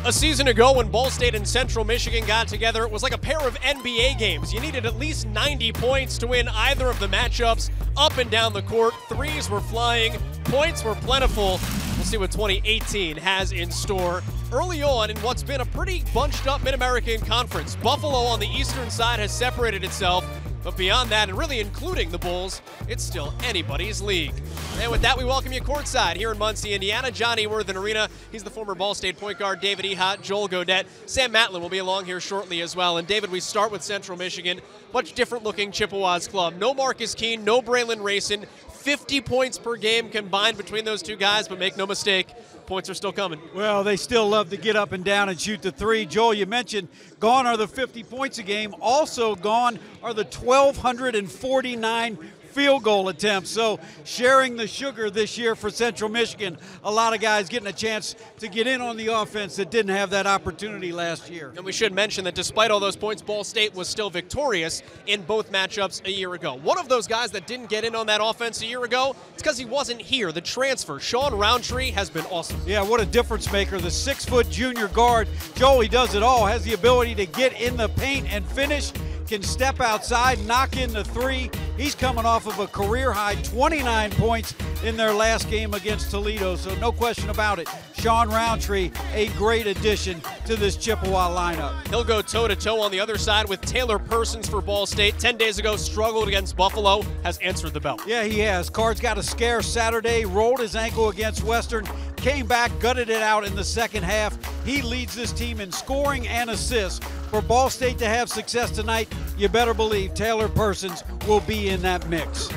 A season ago when Ball State and Central Michigan got together, it was like a pair of NBA games. You needed at least 90 points to win either of the matchups. Up and down the court, threes were flying, points were plentiful. We'll see what 2018 has in store. Early on in what's been a pretty bunched up Mid-American Conference, Buffalo on the eastern side has separated itself. But beyond that, and really including the Bulls, it's still anybody's league. And with that, we welcome you courtside here in Muncie, Indiana. Johnny Worthen Arena. He's the former Ball State point guard, David Ehot, Joel Godet. Sam Matlin will be along here shortly as well. And David, we start with Central Michigan. Much different looking Chippewas club. No Marcus Keene, no Braylon Rayson. 50 points per game combined between those two guys, but make no mistake, points are still coming. Well, they still love to get up and down and shoot the three. Joel, you mentioned gone are the 50 points a game. Also gone are the 1,249 field goal attempts. So sharing the sugar this year for Central Michigan. A lot of guys getting a chance to get in on the offense that didn't have that opportunity last year. And we should mention that despite all those points, Ball State was still victorious in both matchups a year ago. One of those guys that didn't get in on that offense a year ago, it's because he wasn't here. The transfer, Sean Roundtree, has been awesome. Yeah, what a difference maker. The 6-foot junior guard. Joel, he does it all. Has the ability to get in the paint and finish. Can step outside, knock in the three. He's coming off of a career-high 29 points in their last game against Toledo, so no question about it. Sean Roundtree, a great addition to this Chippewa lineup. He'll go toe-to-toe on the other side with Taylor Persons for Ball State. 10 days ago, struggled against Buffalo, has answered the bell. Yeah, he has. Card's got a scare Saturday, rolled his ankle against Western, came back, gutted it out in the second half. He leads this team in scoring and assists. For Ball State to have success tonight, you better believe Taylor Persons will be in that mix.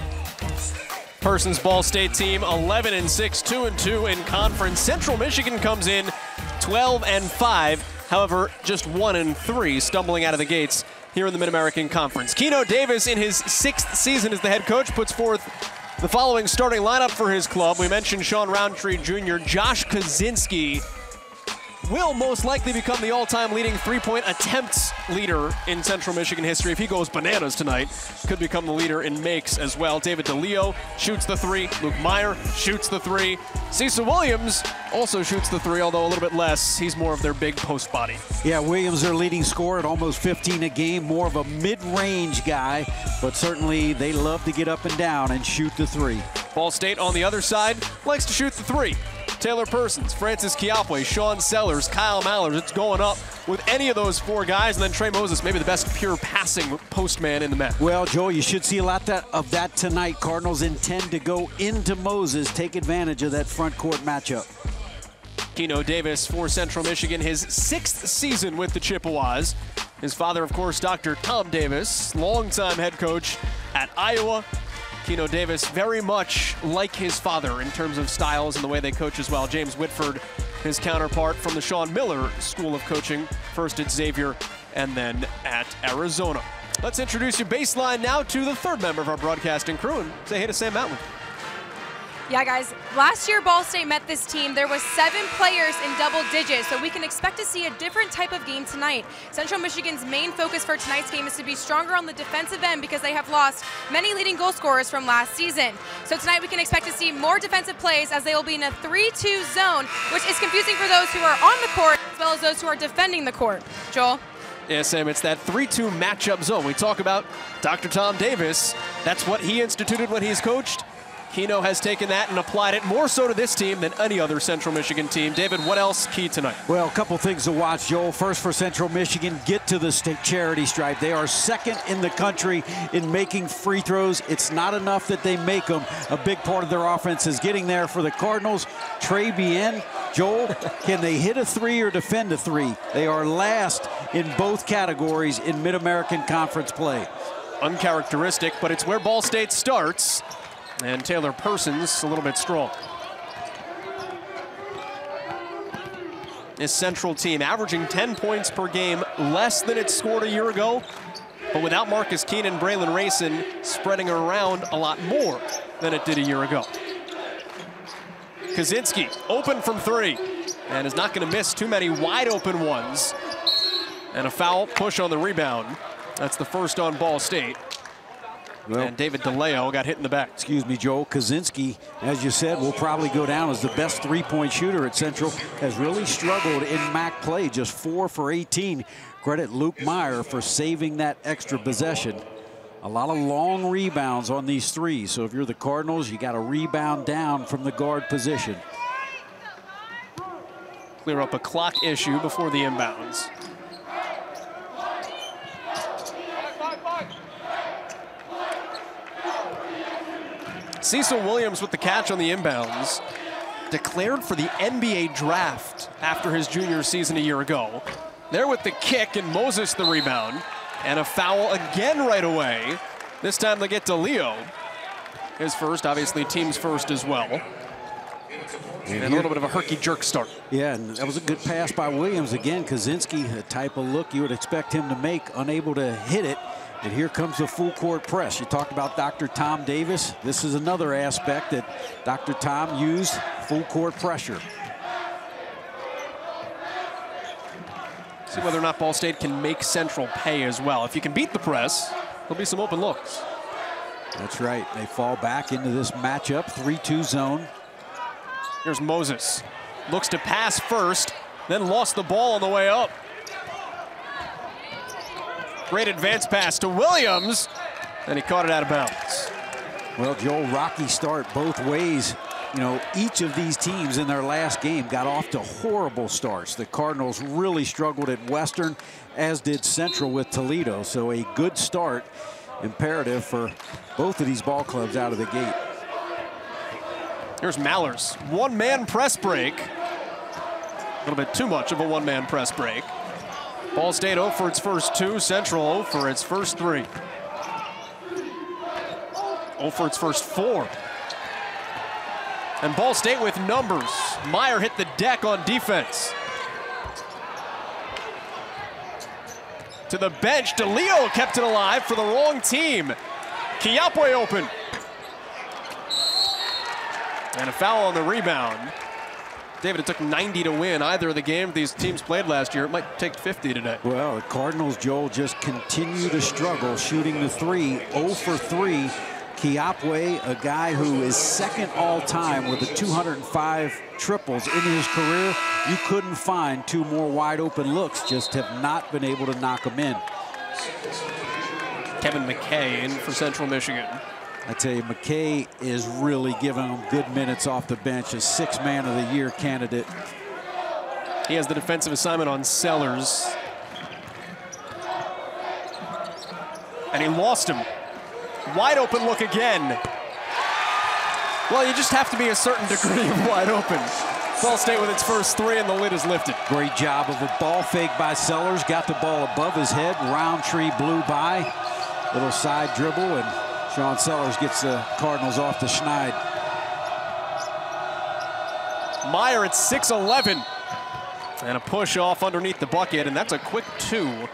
Persons Ball State team 11-6, 2-2 in conference. Central Michigan comes in 12-5, however, just 1-3, stumbling out of the gates here in the Mid-American Conference. Keno Davis, in his 6th season as the head coach, puts forth the following starting lineup for his club. We mentioned Sean Roundtree Jr., Josh Kaczynski will most likely become the all-time leading three-point attempts leader in Central Michigan history. If he goes bananas tonight, could become the leader in makes as well. David DeLeo shoots the three. Luke Meyer shoots the three. Cecil Williams also shoots the three, although a little bit less. He's more of their big post body. Yeah, Williams, their leading scorer at almost 15 a game, more of a mid-range guy, but certainly they love to get up and down and shoot the three. Ball State on the other side likes to shoot the three. Taylor Persons, Francis Kiapwe, Sean Sellers, Kyle Mallers. It's going up with any of those four guys. And then Trey Moses, maybe the best pure passing postman in the match. Well, Joel, you should see a lot of that tonight. Cardinals intend to go into Moses, take advantage of that front court matchup. Keno Davis for Central Michigan, his 6th season with the Chippewas. His father, of course, Dr. Tom Davis, longtime head coach at Iowa. Keno Davis very much like his father in terms of styles and the way they coach as well. James Whitford, his counterpart from the Sean Miller School of Coaching, first at Xavier and then at Arizona. Let's introduce you baseline now to the third member of our broadcasting crew and say hey to Sam Matlin. Yeah, guys, last year Ball State met this team. There was 7 players in double digits, so we can expect to see a different type of game tonight. Central Michigan's main focus for tonight's game is to be stronger on the defensive end because they have lost many leading goal scorers from last season. So tonight we can expect to see more defensive plays as they will be in a 3-2 zone, which is confusing for those who are on the court as well as those who are defending the court. Joel? Yeah, Sam, it's that 3-2 matchup zone. We talk about Dr. Tom Davis. That's what he instituted when he's coached. Keno has taken that and applied it more so to this team than any other Central Michigan team. David, what else key tonight? Well, a couple things to watch, Joel. First, for Central Michigan, get to the state charity stripe. They are 2nd in the country in making free throws. It's not enough that they make them. A big part of their offense is getting there. For the Cardinals, Trey Bien, Joel, can they hit a three or defend a three? They are last in both categories in Mid-American Conference play. Uncharacteristic, but it's where Ball State starts. And Taylor Persons a little bit strong. This Central team averaging 10 points per game, less than it scored a year ago, but without Marcus Keene and Braylon Rayson, spreading around a lot more than it did a year ago. Kaczynski open from 3 and is not going to miss too many wide open ones. And a foul, push on the rebound. That's the first on Ball State. Well, and David DeLeo got hit in the back. Excuse me, Joel. Kaczynski, as you said, will probably go down as the best three-point shooter at Central. Has really struggled in MAC play, just 4 for 18. Credit Luke Meyer for saving that extra possession. A lot of long rebounds on these threes. So if you're the Cardinals, you got to rebound down from the guard position. Clear up a clock issue before the inbounds. Cecil Williams with the catch on the inbounds. Declared for the NBA draft after his junior season a year ago. There with the kick and Moses the rebound. And a foul again right away. This time they get DeLeo. His first, obviously team's first as well. And a little bit of a herky-jerk start. Yeah, and that was a good pass by Williams. Again, Kaczynski, a type of look you would expect him to make, unable to hit it. And here comes the full court press. You talked about Dr. Tom Davis. This is another aspect that Dr. Tom used, full court pressure. See whether or not Ball State can make Central pay as well. If you can beat the press, there'll be some open looks. That's right. They fall back into this matchup, 3-2 zone. Here's Moses. Looks to pass first, then lost the ball on the way up. Great advance pass to Williams, and he caught it out of bounds. Well, Joel, rocky start both ways. You know, each of these teams in their last game got off to horrible starts. The Cardinals really struggled at Western, as did Central with Toledo. So a good start, imperative for both of these ball clubs out of the gate. Here's Mallers. One-man press break. A little bit too much of a one-man press break. Ball State 0 for its first 2. Central 0 for its first 3. 0 for its first 4. And Ball State with numbers. Meyer hit the deck on defense. To the bench, DeLeo kept it alive for the wrong team. Kiapwe open. And a foul on the rebound. David, it took 90 to win either of the games these teams played last year. It might take 50 today. Well, the Cardinals, Joel, just continue to struggle shooting the 3. 0 for 3. Kiapwe, a guy who is second all-time with the 205 triples in his career. You couldn't find 2 more wide-open looks, just have not been able to knock them in. Kevin McKay in for Central Michigan. I tell you, McKay is really giving them good minutes off the bench, a 6th Man of the Year candidate. He has the defensive assignment on Sellers. And he lost him. Wide open look again. Well, you just have to be a certain degree of wide open. Ball State with its first 3 and the lid is lifted. Great job of a ball fake by Sellers. Got the ball above his head. Roundtree blew by. Little side dribble, and Sean Sellers gets the Cardinals off the schneid. Meyer at 6'11". And a push off underneath the bucket, and that's a quick 2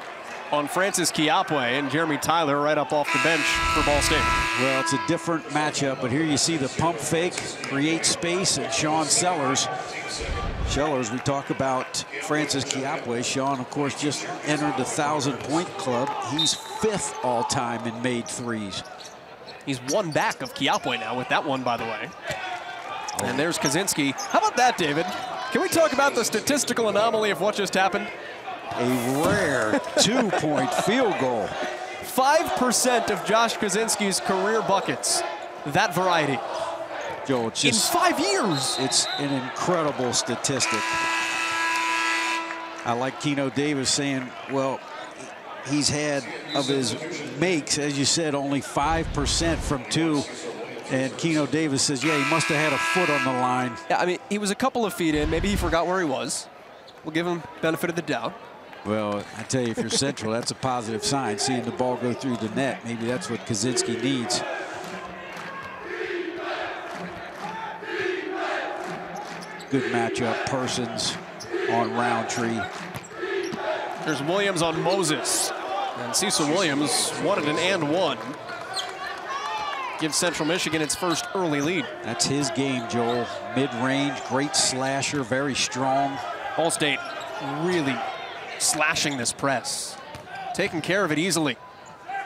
on Francis Kiapwe, and Jeremy Tyler right up off the bench for Ball State. Well, it's a different matchup, but here you see the pump fake, create space, and Sean Sellers. We talk about Francis Kiapwe. Sean, of course, just entered the 1,000-point club. He's 5th all-time in made threes. He's 1 back of Kiapwe now with that one, by the way. And there's Kaczynski. How about that, David? Can we talk about the statistical anomaly of what just happened? A rare 2-point field goal. 5% of Josh Kaczynski's career buckets. That variety. Joe, it's just, in 5 years. It's an incredible statistic. I like Keno Davis saying, well, he's had of his makes, as you said, only 5% from 2. And Keno Davis says, yeah, he must have had a foot on the line. Yeah, I mean, he was a couple of feet in. Maybe he forgot where he was. We'll give him benefit of the doubt. Well, I tell you, if you're Central, that's a positive sign. Seeing the ball go through the net, maybe that's what Kaczynski needs. Good matchup, Persons on Roundtree. There's Williams on Moses. And Cecil Williams wanted an and 1. Gives Central Michigan its first early lead. That's his game, Joel. Mid-range, great slasher, very strong. Ball State really slashing this press. Taking care of it easily.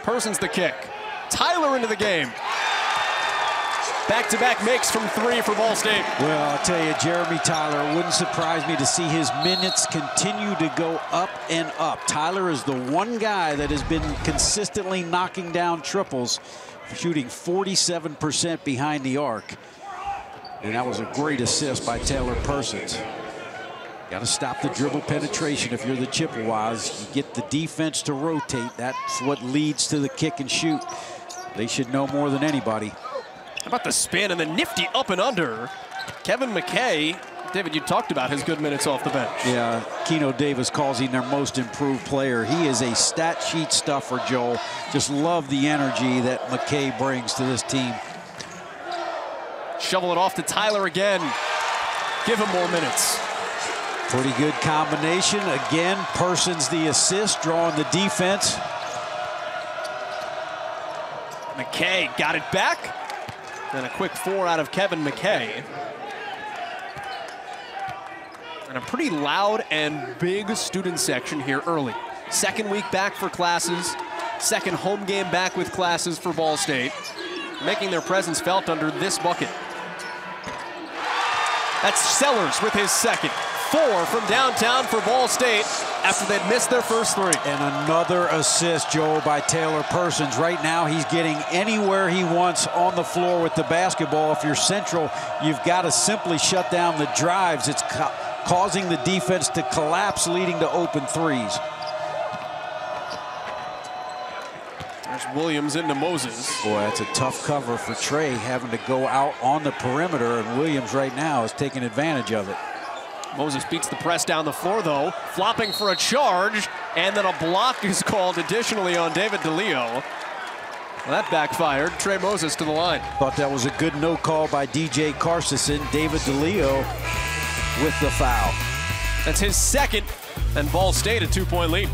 Persons the kick. Tyler into the game. Back-to-back makes from 3 for Ball State. Well, I'll tell you, Jeremy Tyler, it wouldn't surprise me to see his minutes continue to go up and up. Tyler is the one guy that has been consistently knocking down triples, shooting 47% behind the arc. And that was a great assist by Taylor Persons. Got to stop the dribble penetration if you're the Chippewas. You get the defense to rotate. That's what leads to the kick and shoot. They should know more than anybody. How about the spin and the nifty up and under? Kevin McKay, David, you talked about his good minutes off the bench. Yeah, Keno Davis calls him their most improved player. He is a stat sheet stuffer, Joel. Just love the energy that McKay brings to this team. Shovel it off to Tyler again. Give him more minutes. Pretty good combination. Again, Persons the assist, drawing the defense. McKay got it back. And a quick 4 out of Kevin McKay. And a pretty loud and big student section here early. Second week back for classes. Second home game back with classes for Ball State. Making their presence felt under this bucket. That's Sellers with his second. 4 from downtown for Ball State after they'd missed their first 3. And another assist, Joel, by Taylor Persons. Right now, he's getting anywhere he wants on the floor with the basketball. If you're Central, you've got to simply shut down the drives. It's causing the defense to collapse, leading to open threes. There's Williams into Moses. Boy, that's a tough cover for Trey, having to go out on the perimeter, and Williams right now is taking advantage of it. Moses beats the press down the floor, though, flopping for a charge, and then a block is called additionally on David DeLeo. Well, that backfired. Trey Moses to the line. Thought that was a good no call by DJ Carson. David DeLeo with the foul. That's his second, and Ball State a 2-point lead.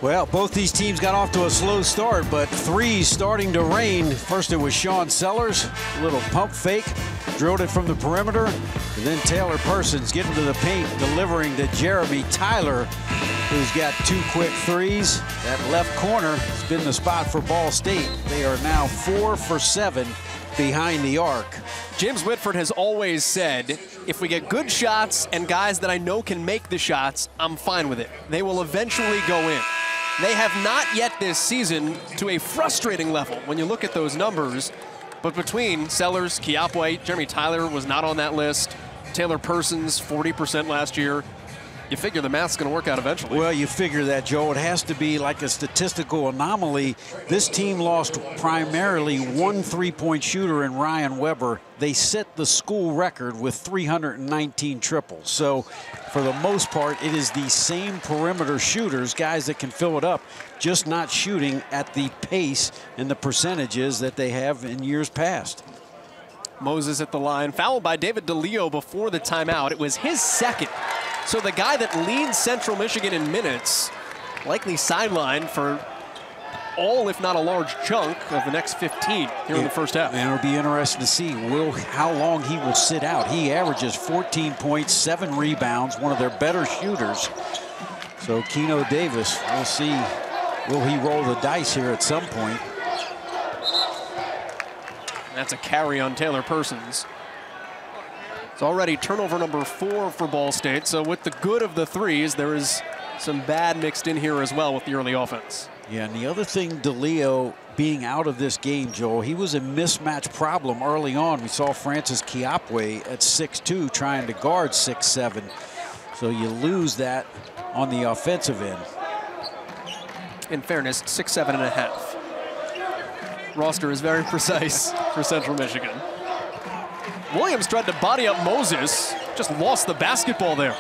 Well, both these teams got off to a slow start, but threes starting to rain. First it was Sean Sellers, a little pump fake, drilled it from the perimeter, and then Taylor Persons getting to the paint, delivering to Jeremy Tyler, who's got 2 quick threes. That left corner has been the spot for Ball State. They are now 4 for 7 behind the arc. James Whitford has always said, if we get good shots and guys that I know can make the shots, I'm fine with it. They will eventually go in. They have not yet this season to a frustrating level when you look at those numbers. But between Sellers, Kiapway, Jeremy Tyler was not on that list. Taylor Persons, 40% last year. You figure the math's going to work out eventually. Well, you figure that, Joe. It has to be like a statistical anomaly. This team lost primarily 1 3-point shooter in Ryan Weber. They set the school record with 319 triples. So, for the most part, it is the same perimeter shooters, guys that can fill it up, just not shooting at the pace and the percentages that they have in years past. Moses at the line, fouled by David DeLeo before the timeout. It was his second. So the guy that leads Central Michigan in minutes, likely sidelined for all, if not a large chunk, of the next 15 here in the first half. And it'll be interesting to see how long he will sit out. He averages 14 points, 7 rebounds, one of their better shooters. So Keno Davis, we'll see, will he roll the dice here at some point? That's a carry on Taylor Persons. It's already turnover number 4 for Ball State. So with the good of the threes, there is some bad mixed in here as well with the early offense. Yeah, and the other thing, DeLeo being out of this game, Joel, he was a mismatch problem early on. We saw Francis Kiapwe at 6'2", trying to guard 6'7". So you lose that on the offensive end. In fairness, 6'7.5". Roster is very precise for Central Michigan. Williams tried to body up Moses, just lost the basketball there.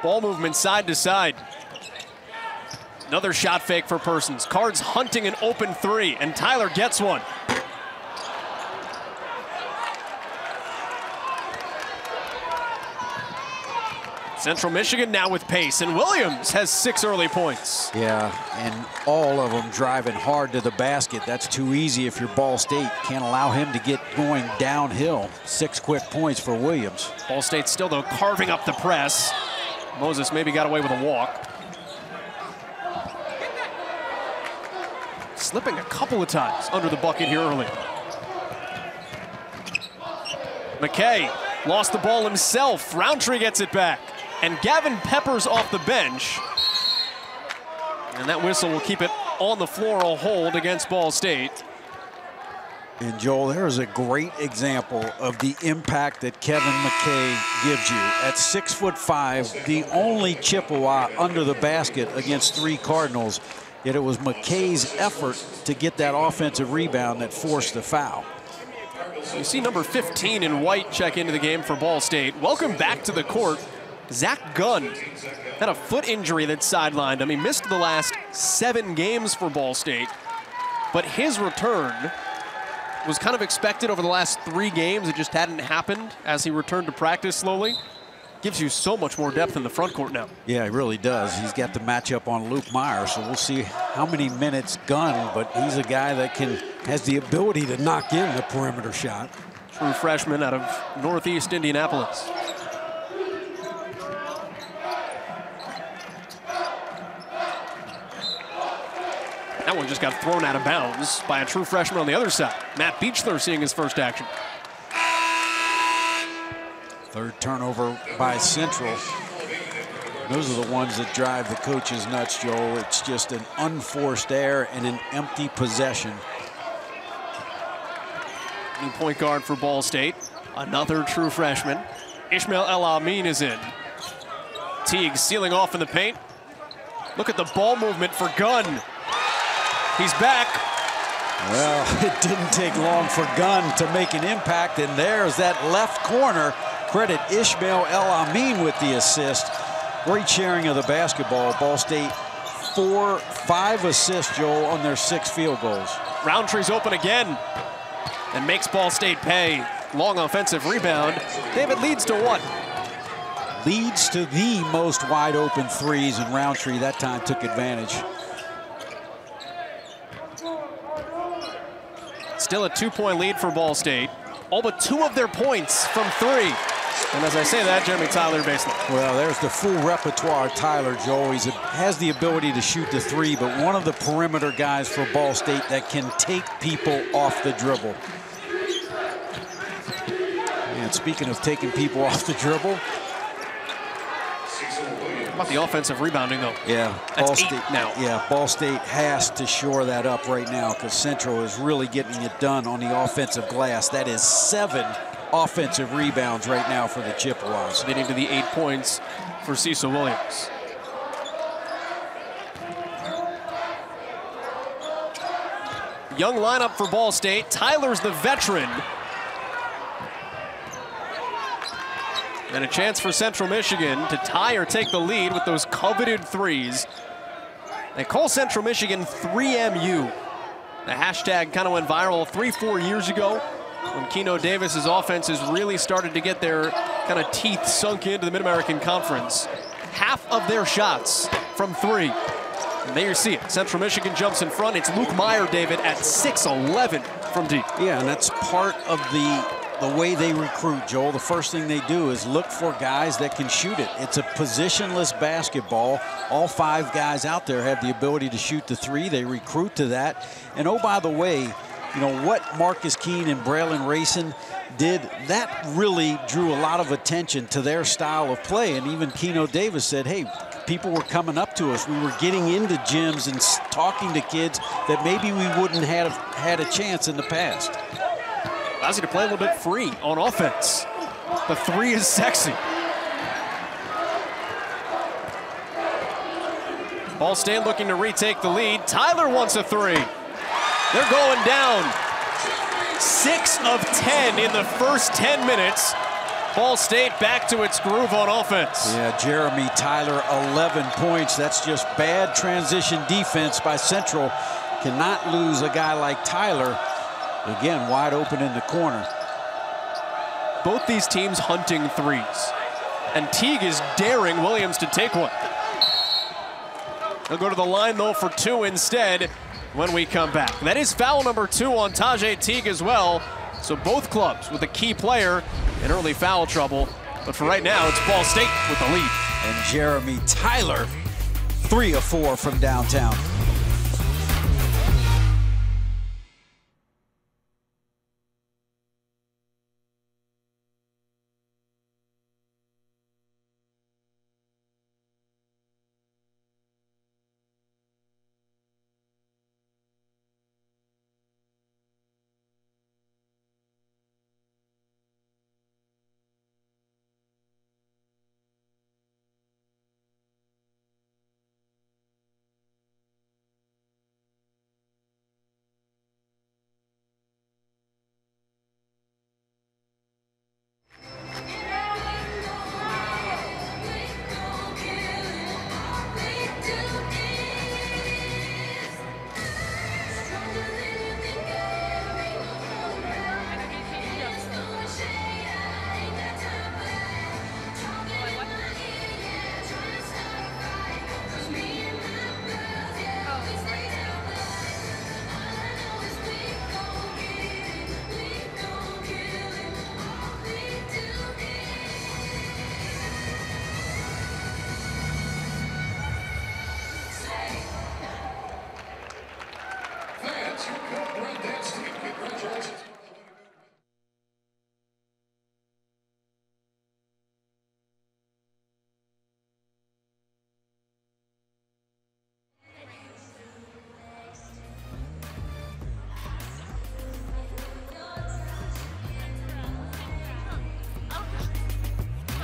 Ball movement side to side. Another shot fake for Persons. Cards hunting an open 3, and Tyler gets one. Central Michigan now with pace, and Williams has 6 early points. Yeah, and all of them driving hard to the basket. That's too easy if you're Ball State. Can't allow him to get going downhill. 6 quick points for Williams. Ball State still, though, carving up the press. Moses maybe got away with a walk. Slipping a couple of times under the bucket here early. McKay lost the ball himself. Roundtree gets it back. And Gavin Peppers off the bench. And that whistle will keep it on the floor, a hold against Ball State. And Joel, there is a great example of the impact that Kevin McKay gives you. At 6'5", the only Chippewa under the basket against 3 Cardinals, yet it was McKay's effort to get that offensive rebound that forced the foul. You see number 15 in white check into the game for Ball State. Welcome back to the court, Zach Gunn. Had a foot injury that sidelined him. He missed the last 7 games for Ball State, but his return was kind of expected over the last 3 games. It just hadn't happened as he returned to practice slowly. Gives you so much more depth in the front court now. Yeah, he really does. He's got the matchup on Luke Meyer, so we'll see how many minutes Gunn, but he's a guy that has the ability to knock in the perimeter shot. True freshman out of Northeast Indianapolis. That one just got thrown out of bounds by a true freshman on the other side. Matt Beechler seeing his first action. 3rd turnover by Central. Those are the ones that drive the coaches nuts, Joel. It's just an unforced error and an empty possession. New point guard for Ball State. Another true freshman. Ishmael El Amin is in. Teague sealing off in the paint. Look at the ball movement for Gunn. He's back. Well, it didn't take long for Gunn to make an impact, and there's that left corner. Credit Ishmael El Amin with the assist. Great sharing of the basketball. Ball State 5 assists, Joel, on their 6 field goals. Roundtree's open again and makes Ball State pay. Long offensive rebound. David leads to 1. Leads to the most wide open threes, and Roundtree that time took advantage. Still a 2-point lead for Ball State. All but 2 of their points from 3. And as I say that, Jeremy Tyler baseline. Well, there's the full repertoire of Tyler, Joe. He has the ability to shoot the 3, but one of the perimeter guys for Ball State that can take people off the dribble. And speaking of taking people off the dribble. How about the offensive rebounding, though? Yeah, that's Ball 8 State now. Yeah, Ball State has to shore that up right now because Central is really getting it done on the offensive glass. That is 7 offensive rebounds right now for the Chippewas. Leading to the 8 points for Cecil Williams. Young lineup for Ball State. Tyler's the veteran. And a chance for Central Michigan to tie or take the lead with those coveted threes They call Central Michigan 3MU. The hashtag kind of went viral 3-4 years ago when Keno Davis's offenses really started to get their kind of teeth sunk into the Mid-American Conference. Half of their shots from 3. And there you see it. Central Michigan jumps in front. It's Luke Meyer, David, at 6'11" from deep. Yeah, and that's part of the way they recruit, Joel. The first thing they do is look for guys that can shoot it. It's a positionless basketball. All 5 guys out there have the ability to shoot the 3. They recruit to that. And oh, by the way, you know, what Marcus Keene and Braylon Racing did, that really drew a lot of attention to their style of play. And even Keno Davis said, hey, people were coming up to us. We were getting into gyms and talking to kids that maybe we wouldn't have had a chance in the past. Allows you to play a little bit free on offense. The 3 is sexy. Ball State looking to retake the lead. Tyler wants a 3. They're going down. 6 of 10 in the first 10 minutes. Ball State back to its groove on offense. Yeah, Jeremy Tyler, 11 points. That's just bad transition defense by Central. Cannot lose a guy like Tyler. Again, wide open in the corner. Both these teams hunting 3s. And Teague is daring Williams to take one. He'll go to the line, though, for 2 instead when we come back. That is foul number 2 on Tajay Teague as well. So both clubs with a key player in early foul trouble. But for right now, it's Ball State with the lead. And Jeremy Tyler, 3 of 4 from downtown.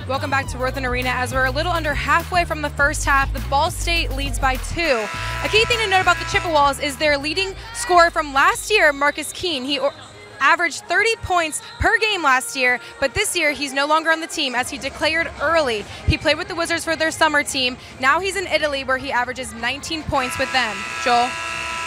Welcome back to Worthen Arena. As we're a little under halfway from the first half, the Ball State leads by 2. A key thing to note about the Chippewas is their leading scorer from last year, Marcus Keene. He averaged 30 points per game last year, but this year he's no longer on the team as he declared early. He played with the Wizards for their summer team. Now he's in Italy where he averages 19 points with them. Joel?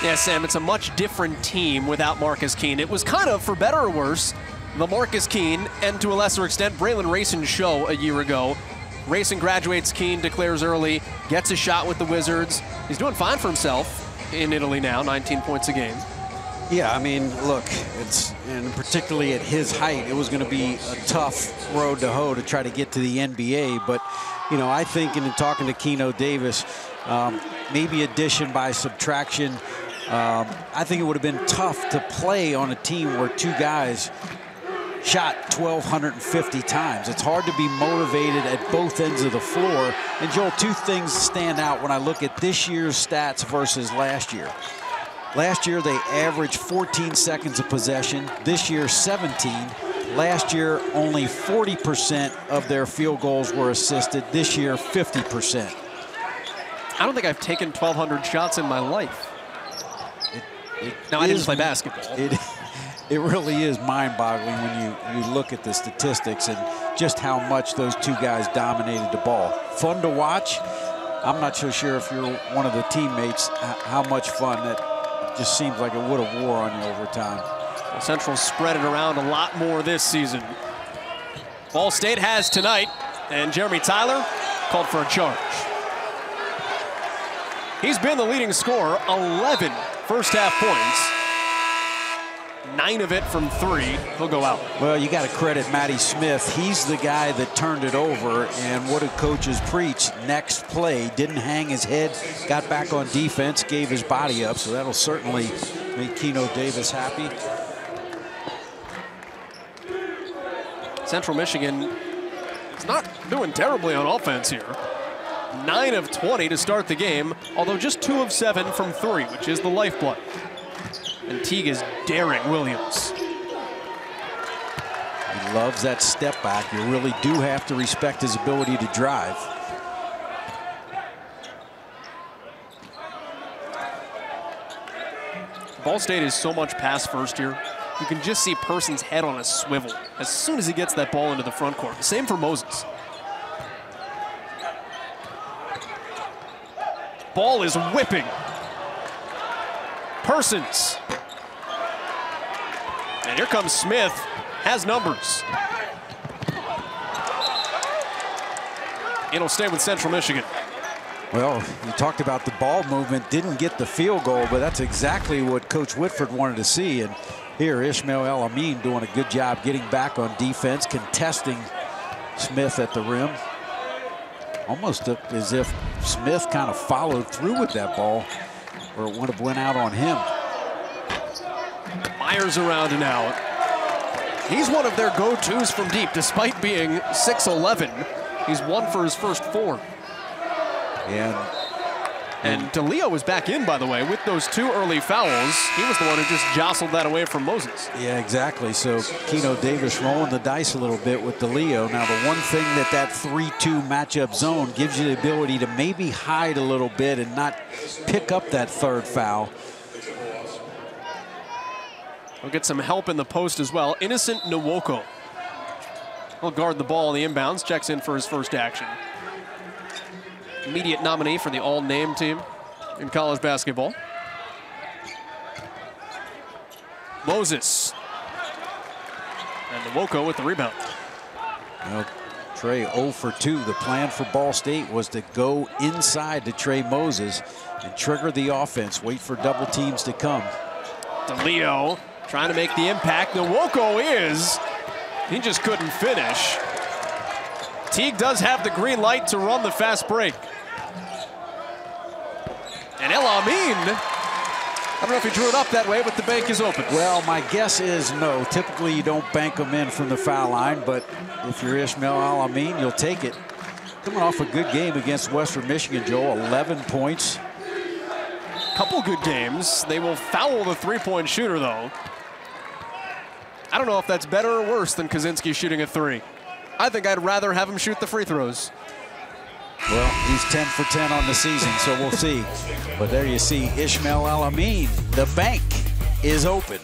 Yeah, Sam, it's a much different team without Marcus Keene. It was kind of, for better or worse, the Marcus Keene, and to a lesser extent, Braylon Racing show a year ago. Racing graduates, Keene declares early, gets a shot with the Wizards. He's doing fine for himself in Italy now, 19 points a game. Yeah, I mean, look, and particularly at his height, it was going to be a tough road to hoe to try to get to the NBA. But, you know, I think in talking to Keno Davis, maybe addition by subtraction, I think it would have been tough to play on a team where 2 guys shot 1,250 times. It's hard to be motivated at both ends of the floor. And Joel, 2 things stand out when I look at this year's stats versus last year. Last year, they averaged 14 seconds of possession. This year, 17. Last year, only 40% of their field goals were assisted. This year, 50%. I don't think I've taken 1,200 shots in my life. Now, I didn't play basketball. It really is mind-boggling when you look at the statistics and just how much those 2 guys dominated the ball. Fun to watch, I'm not so sure if you're one of the teammates, how much fun that just seems like it would have wore on you over time. Well, Central spread it around a lot more this season. Ball State has tonight, and Jeremy Tyler called for a charge. He's been the leading scorer, 11 first half points. 9 of it from 3. He'll go out. Well, you got to credit Matty Smith. He's the guy that turned it over, and what did coaches preach? Next play. Didn't hang his head, got back on defense, gave his body up, so that'll certainly make Keno Davis happy. Central Michigan is not doing terribly on offense here. 9 of 20 to start the game, although just 2 of 7 from 3, which is the lifeblood. And Teague is daring Williams. He loves that step back. You really do have to respect his ability to drive. Ball State is so much pass first here. You can just see Person's head on a swivel as soon as he gets that ball into the front court. Same for Moses. Ball is whipping. Persons. And here comes Smith, has numbers. It'll stay with Central Michigan. Well, you talked about the ball movement, didn't get the field goal, but that's exactly what Coach Whitford wanted to see. And here, Ishmael El-Amin doing a good job getting back on defense, contesting Smith at the rim. Almost as if Smith kind of followed through with that ball, or it would have went out on him. Myers around and out. He's one of their go-tos from deep, despite being 6'11". He's 1 for his first 4. And DeLeo was back in, by the way, with those 2 early fouls. He was the one who just jostled that away from Moses. Yeah, exactly. So Keno Davis rolling the dice a little bit with DeLeo. Now, the one thing that 3-2 matchup zone gives you the ability to maybe hide a little bit and not pick up that 3rd foul. We'll get some help in the post as well. Innocent Nwoko will guard the ball on the inbounds, checks in for his first action. Immediate nominee for the all-name team in college basketball. Moses. And Nwoko with the rebound. Well, Trey 0 for 2. The plan for Ball State was to go inside to Trey Moses and trigger the offense, wait for double teams to come. DeLeo trying to make the impact. Nwoko he just couldn't finish. Teague does have the green light to run the fast break. And El-Amin, I don't know if he drew it up that way, but the bank is open. Well, my guess is no. Typically, you don't bank them in from the foul line, but if you're Ishmael El-Amin, you'll take it. Coming off a good game against Western Michigan, Joe, 11 points. Couple good games. They will foul the 3-point shooter, though. I don't know if that's better or worse than Kaczynski shooting a 3. I think I'd rather have him shoot the free throws. Well, he's 10 for 10 on the season, so we'll see. But there you see Ishmael El-Amin. The bank is open.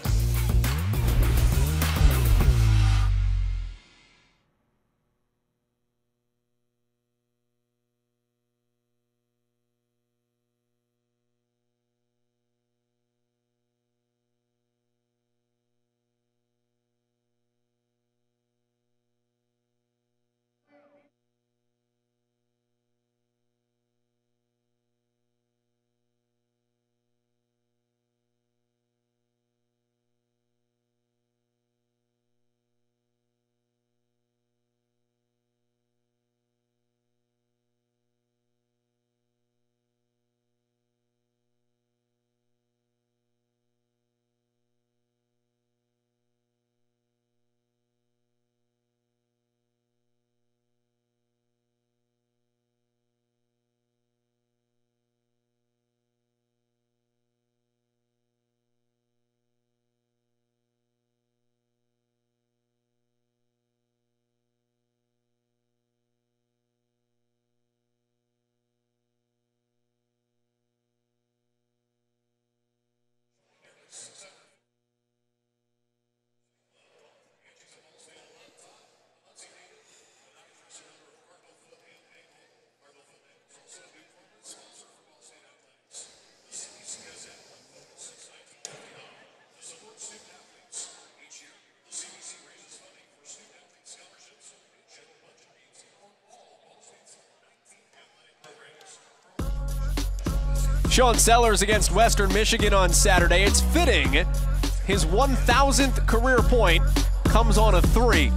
Sean Sellers against Western Michigan on Saturday. It's fitting his 1,000th career point comes on a 3.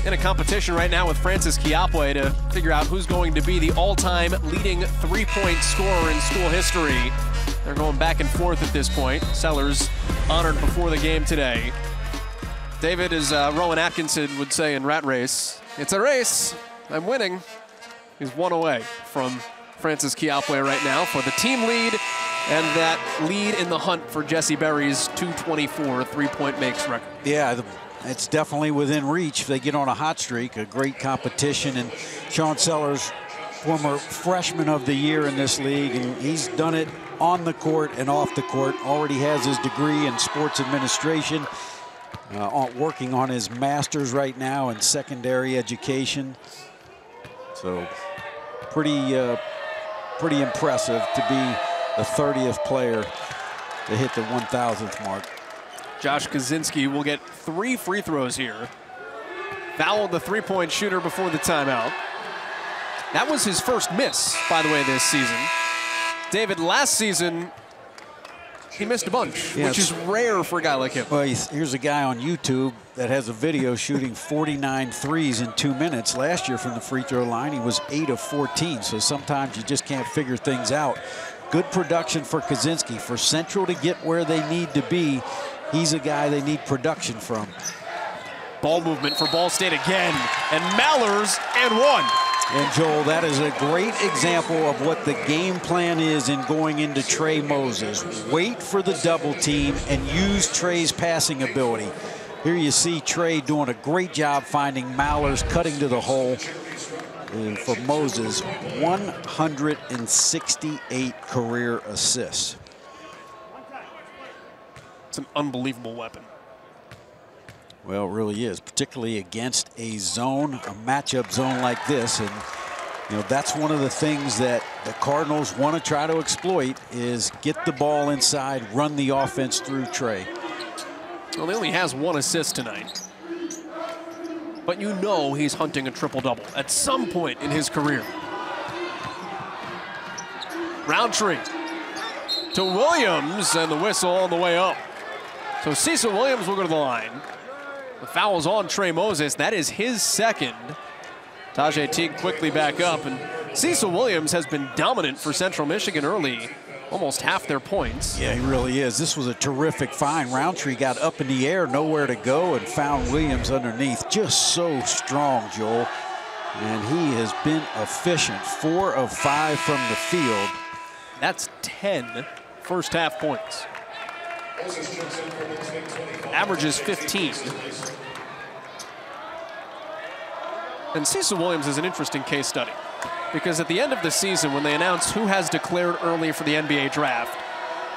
In a competition right now with Francis Chiapwe to figure out who's going to be the all-time leading 3-point scorer in school history. They're going back and forth at this point. Sellers honored before the game today. David, as Rowan Atkinson would say in Rat Race, it's a race. I'm winning. He's 1 away from Francis Chiapwe right now for the team lead and that lead in the hunt for Jesse Berry's 224 3-point makes record. Yeah, it's definitely within reach if they get on a hot streak. A great competition, and Sean Sellers, former freshman of the year in this league, and he's done it on the court and off the court. Already has his degree in sports administration, working on his master's right now in secondary education. So pretty impressive to be the 30th player to hit the 1,000th mark. Josh Kaczynski will get 3 free throws here. Fouled the 3-point shooter before the timeout. That was his first miss, by the way, this season. David, last season, he missed a bunch, which is rare for a guy like him. Well, here's a guy on YouTube that has a video shooting 49 threes in 2 minutes. Last year from the free throw line, he was 8 of 14, so sometimes you just can't figure things out. Good production for Kaczynski. For Central to get where they need to be, he's a guy they need production from. Ball movement for Ball State again, and Mallers and 1. And Joel, that is a great example of what the game plan is in going into Trey Moses. Wait for the double team and use Trey's passing ability. Here you see Trey doing a great job finding Mallers, cutting to the hole. And for Moses, 168 career assists. It's an unbelievable weapon. Well, it really is, particularly against a zone, a matchup zone like this. And, you know, that's one of the things that the Cardinals want to try to exploit is get the ball inside, run the offense through Trey. Well, he only has 1 assist tonight. But you know he's hunting a triple-double at some point in his career. Roundtree to Williams, and the whistle on the way up. So Cecil Williams will go to the line. The foul's on Trey Moses. That is his second. Tajay Teague quickly back up, and Cecil Williams has been dominant for Central Michigan early. Almost half their points. Yeah, he really is. This was a terrific find. Roundtree got up in the air, nowhere to go, and found Williams underneath. Just so strong, Joel. And he has been efficient. 4 of 5 from the field. That's 10 first half points. Averages 15. And Cecil Williams is an interesting case study, because at the end of the season, when they announced who has declared early for the NBA draft,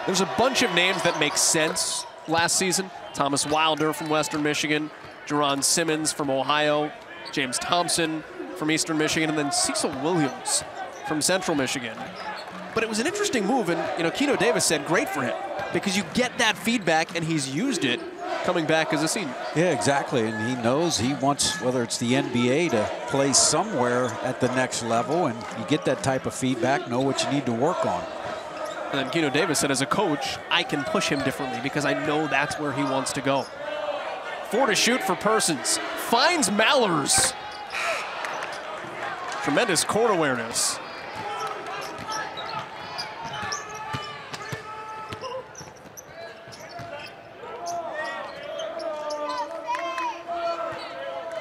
there's a bunch of names that make sense last season. Thomas Wilder from Western Michigan, Jerron Simmons from Ohio, James Thompson from Eastern Michigan, and then Cecil Williams from Central Michigan. But it was an interesting move, and you know, Keno Davis said great for him, because you get that feedback, and he's used it coming back as a senior. Yeah, exactly, and he knows he wants, whether it's the NBA, to play somewhere at the next level, and you get that type of feedback, know what you need to work on. And then Keno Davis said, as a coach, I can push him differently because I know that's where he wants to go. 4 to shoot for Persons. Finds Mallers. Tremendous court awareness.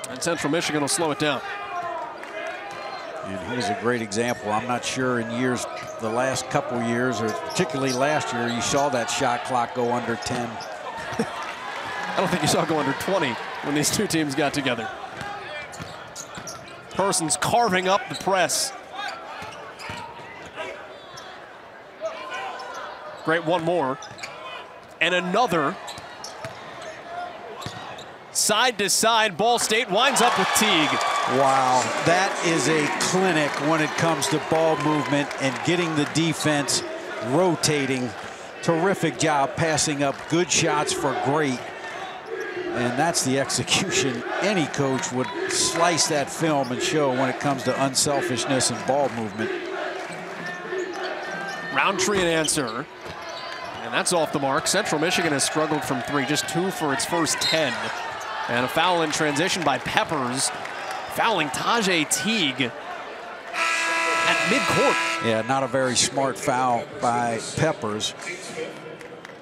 And Central Michigan will slow it down. And here's a great example. I'm not sure in years, the last couple years, or particularly last year, you saw that shot clock go under 10. I don't think you saw it go under 20 when these two teams got together. Persons carving up the press. Great, one more. And another. Side to side, Ball State winds up with Teague. Wow, that is a clinic when it comes to ball movement and getting the defense rotating. Terrific job passing up good shots for great. And that's the execution. Any coach would slice that film and show when it comes to unselfishness and ball movement. Roundtree an answer. And that's off the mark. Central Michigan has struggled from 3, just 2 for its first 10. And a foul in transition by Peppers, fouling Tajay Teague at midcourt. Yeah, not a very smart foul by Peppers.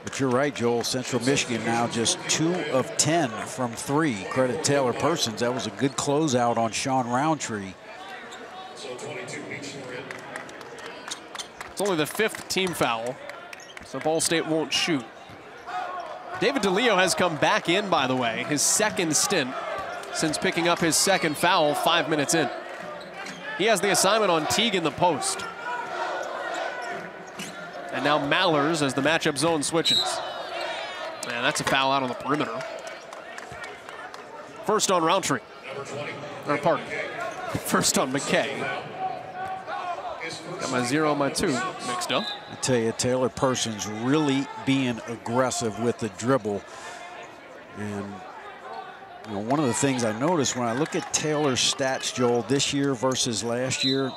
But you're right, Joel. Central Michigan now just 2 of 10 from 3. Credit Taylor Persons. That was a good closeout on Sean Roundtree. It's only the 5th team foul, so Ball State won't shoot. David DeLeo has come back in, by the way, his 2nd stint since picking up his 2nd foul 5 minutes in. He has the assignment on Teague in the post. And now Mallers as the matchup zone switches. And that's a foul out on the perimeter. First on Roundtree. Or pardon. First on McKay. Got my 0 and my 2 mixed up. I tell you, Taylor Persons really being aggressive with the dribble. And you know, one of the things I noticed when I look at Taylor's stats, Joel, this year versus last year,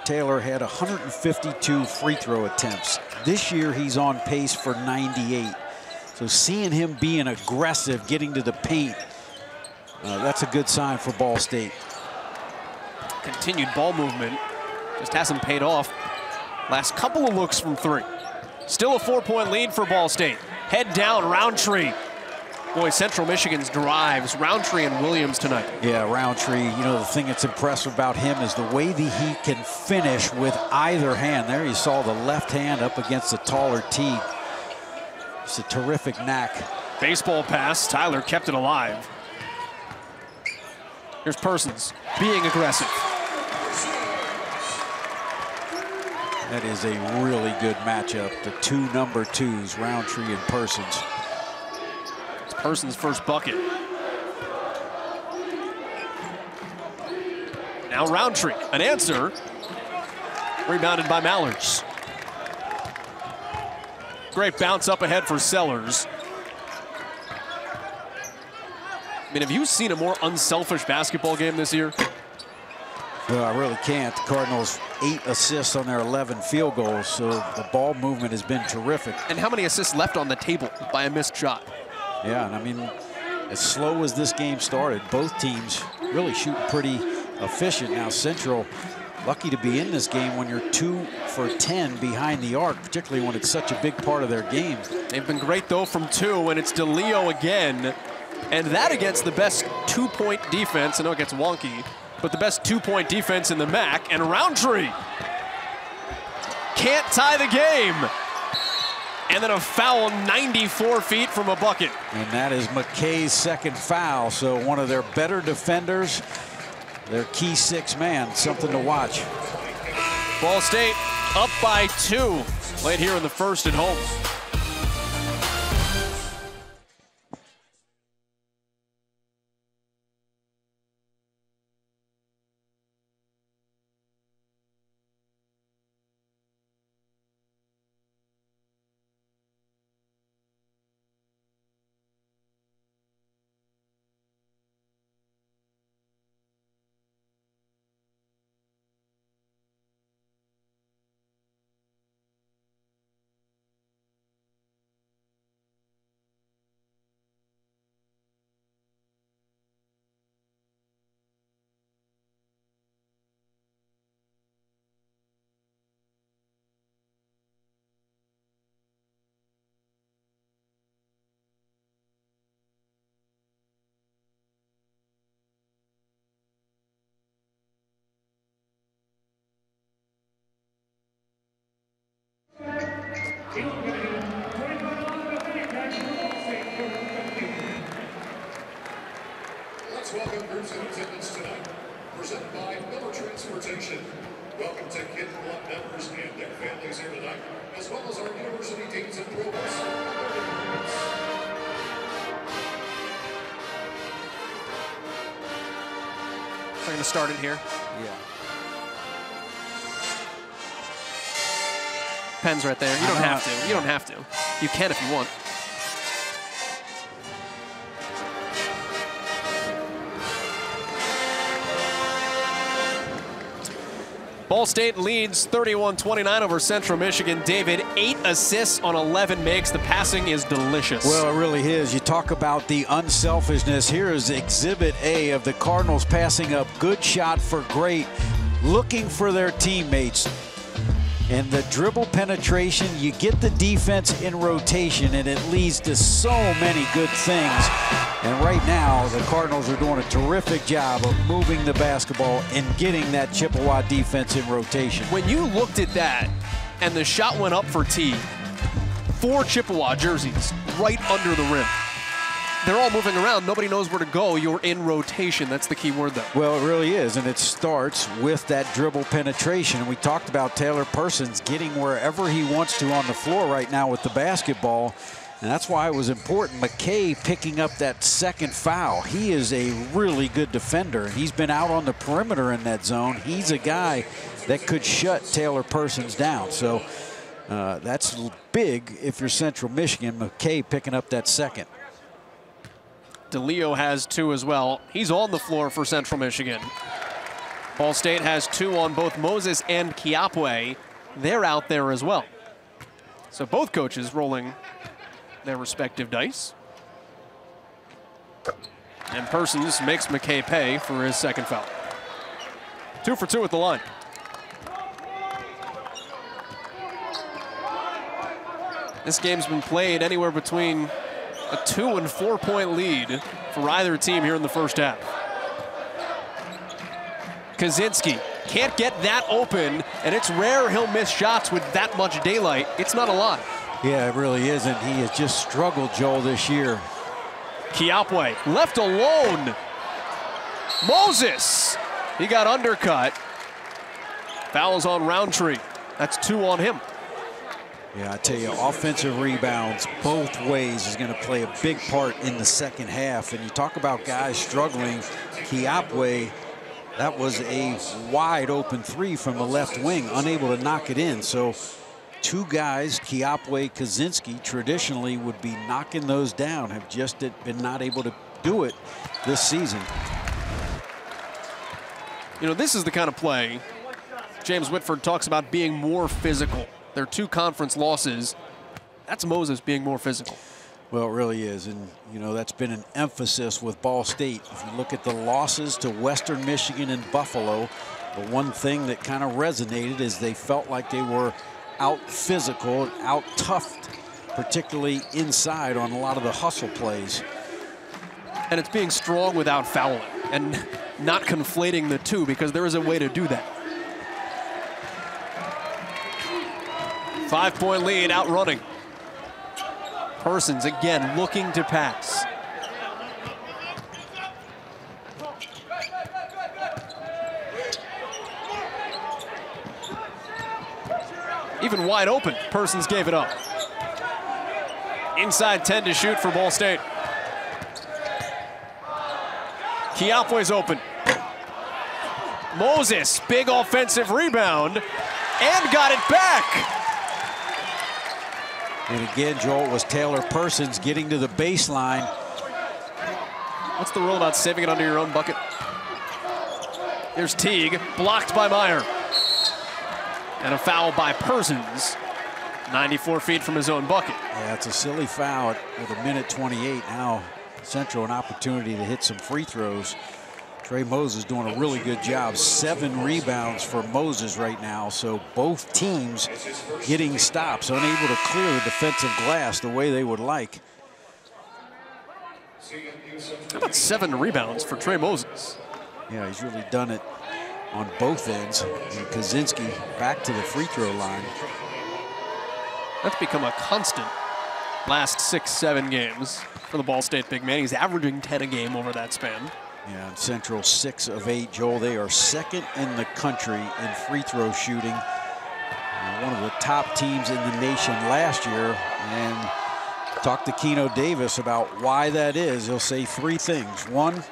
Taylor had 152 free throw attempts. This year, he's on pace for 98. So seeing him being aggressive, getting to the paint, that's a good sign for Ball State. Continued ball movement just hasn't paid off. Last couple of looks from 3. Still a 4-point lead for Ball State. Head down, Roundtree. Boy, Central Michigan's drives, Roundtree and Williams tonight. Yeah, Roundtree, you know, the thing that's impressive about him is the way that he can finish with either hand. There you saw the left hand up against the taller Teague. It's a terrific knack. Baseball pass, Tyler kept it alive. Here's Persons being aggressive. That is a really good matchup. The 2 number 2s, Roundtree and Persons. Persons' first bucket. Now Roundtree, an answer. Rebounded by Mallers. Great bounce up ahead for Sellers. I mean, have you seen a more unselfish basketball game this year? Well, I really can't. The Cardinals 8 assists on their 11 field goals, so the ball movement has been terrific. And how many assists left on the table by a missed shot? Yeah, and I mean, as slow as this game started, both teams really shooting pretty efficient. Now Central, lucky to be in this game when you're 2 for 10 behind the arc, particularly when it's such a big part of their game. They've been great, though, from 2, and it's DeLeo again. And that against the best 2-point defense. I know it gets wonky, but the best 2-point defense in the MAC. And Roundtree can't tie the game. And then a foul 94 feet from a bucket. And that is McKay's 2nd foul. So one of their better defenders, their key 6 man, something to watch. Ball State up by 2 late here in the first at home. Let's welcome groups in attendance tonight. Presented by Miller Transportation. Welcome to Kid Club members and their families here tonight, as well as our university deans and provosts. So I'm going to start it here. Yeah. Pen's right there. You don't have to. You don't have to. You can if you want. Ball State leads 31-29 over Central Michigan. David, 8 assists on 11 makes. The passing is delicious. Well, it really is. You talk about the unselfishness. Here is Exhibit A of the Cardinals passing up. Good shot for great, looking for their teammates. And the dribble penetration, you get the defense in rotation, and it leads to so many good things. And right now, the Cardinals are doing a terrific job of moving the basketball and getting that Chippewa defense in rotation. When you looked at that and the shot went up for T, 4 Chippewa jerseys right under the rim. They're all moving around. Nobody knows where to go. You're in rotation. That's the key word, though. Well, it really is, and it starts with that dribble penetration. We talked about Taylor Persons getting wherever he wants to on the floor right now with the basketball, and that's why it was important. McKay picking up that second foul. He is a really good defender, and he's been out on the perimeter in that zone. He's a guy that could shut Taylor Persons down. So that's big if you're Central Michigan. McKay picking up that second. DeLeo has 2 as well. He's on the floor for Central Michigan. Ball State has 2 on both Moses and Kiapwe. They're out there as well. So both coaches rolling their respective dice. And Persons makes McKay pay for his second foul. 2 for 2 at the line. This game's been played anywhere between a 2- and 4-point lead for either team here in the first half. Kaczynski can't get that open, and it's rare he'll miss shots with that much daylight. It's not a lot. Yeah, it really isn't. He has just struggled, Joel, this year. Kiapwe left alone. Moses, he got undercut. Fouls on Roundtree. That's 2 on him. Yeah, I tell you, offensive rebounds both ways is going to play a big part in the second half. And you talk about guys struggling. Kiapwe, that was a wide open 3 from the left wing, unable to knock it in. So 2 guys, Kiapwe, Kaczynski, traditionally would be knocking those down, have just been not able to do it this season. You know, this is the kind of play James Whitford talks about being more physical. Their 2 conference losses, that's Moses being more physical. Well, it really is, and you know that's been an emphasis with Ball State. If you look at the losses to Western Michigan and Buffalo, the one thing that kind of resonated is they felt like they were out physical and out toughed, particularly inside on a lot of the hustle plays. And it's being strong without fouling and not conflating the 2, because there is a way to do that. 5-point lead, outrunning. Persons again looking to pass. Even wide open, Persons gave it up. Inside 10 to shoot for Ball State. Kiapwe's open. Moses, big offensive rebound, and got it back. And again, Joel, it was Taylor Persons getting to the baseline. What's the rule about saving it under your own bucket? Here's Teague, blocked by Meyer. And a foul by Persons, 94 feet from his own bucket. Yeah, it's a silly foul with 1:28. Now Central an opportunity to hit some free throws. Trey Moses doing a really good job. 7 rebounds for Moses right now. So both teams getting stops, unable to clear the defensive glass the way they would like. How about 7 rebounds for Trey Moses? Yeah, he's really done it on both ends. And Kaczynski back to the free throw line. That's become a constant last 6-7 games for the Ball State big man. He's averaging 10 a game over that span. Yeah, and Central 6 of 8, Joel. They are second in the country in free throw shooting. One of the top teams in the nation last year. And talk to Keno Davis about why that is. He'll say 3 things. 1,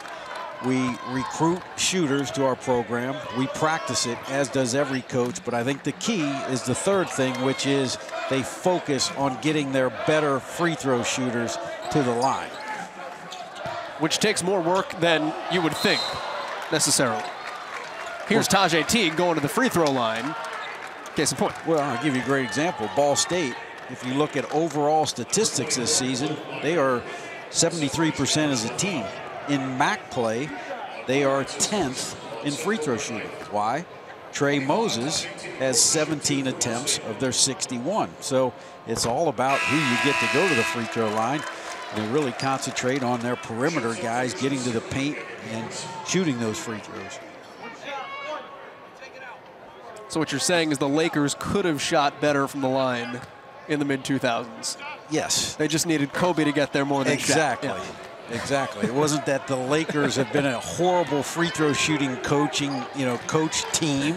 we recruit shooters to our program. We practice it, as does every coach. But I think the key is the 3rd thing, which is they focus on getting their better free throw shooters to the line. Which takes more work than you would think, necessarily. Here's Tajay Teague going to the free throw line. Case in point. Well, I'll give you a great example. Ball State, if you look at overall statistics this season, they are 73% as a team. In MAC play, they are 10th in free throw shooting. Why? Trey Moses has 17 attempts of their 61. So it's all about who you get to go to the free throw line. They really concentrate on their perimeter guys getting to the paint and shooting those free throws. So what you're saying is the Lakers could have shot better from the line in the mid-2000s. Yes. They just needed Kobe to get there more than exactly. Shaq. Yeah. Exactly. It wasn't that the Lakers have been a horrible free throw shooting coach team.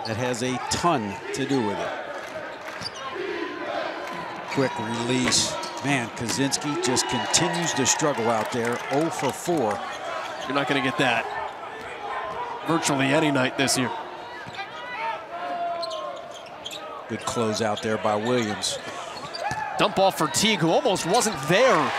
That has a ton to do with it. Quick release. Man, Kaczynski just continues to struggle out there. 0 for 4. You're not going to get that virtually any night this year. Good close out there by Williams. Dump off for Teague, who almost wasn't there.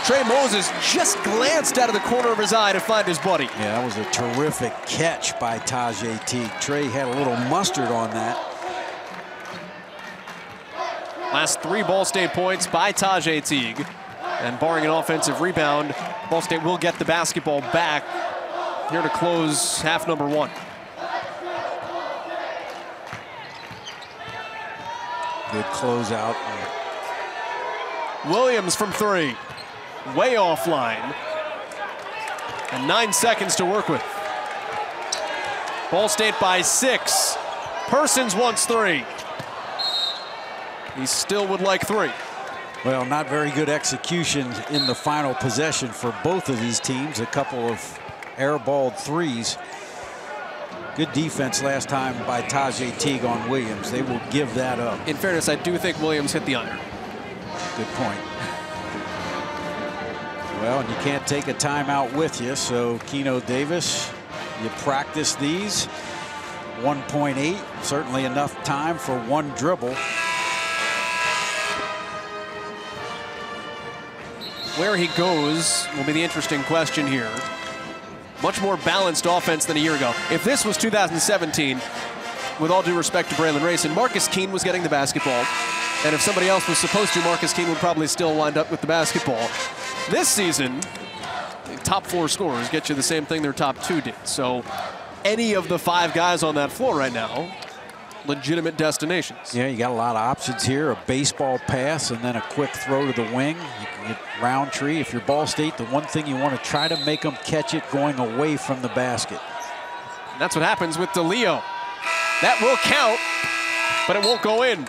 Trey Moses just glanced out of the corner of his eye to find his buddy. Yeah, that was a terrific catch by Tajay Teague. Trey had a little mustard on that. Last 3 Ball State points by Tajay Teague. And barring an offensive rebound, Ball State will get the basketball back here to close half number 1. Good closeout. Williams from 3. Way offline. And 9 seconds to work with. Ball State by 6. Persons wants 3. He still would like 3. Well, not very good execution in the final possession for both of these teams. A couple of airballed threes. Good defense last time by Tajay Teague on Williams. They will give that up. In fairness, I do think Williams hit the iron. Good point. Well, and you can't take a timeout with you, so Keno Davis, you practice these. 1.8, certainly enough time for 1 dribble. Where he goes will be the interesting question here. Much more balanced offense than a year ago. If this was 2017, with all due respect to Braylon Rayson, Marcus Keene was getting the basketball. And if somebody else was supposed to, Marcus Keene would probably still wind up with the basketball. This season, the top 4 scorers get you the same thing their top 2 did. So any of the 5 guys on that floor right now, legitimate destinations. Yeah, you got a lot of options here. A baseball pass and then a quick throw to the wing. You can get Roundtree. If you're Ball State, the one thing you want to try to make them catch it going away from the basket. And that's what happens with DeLeo. That will count, but it won't go in.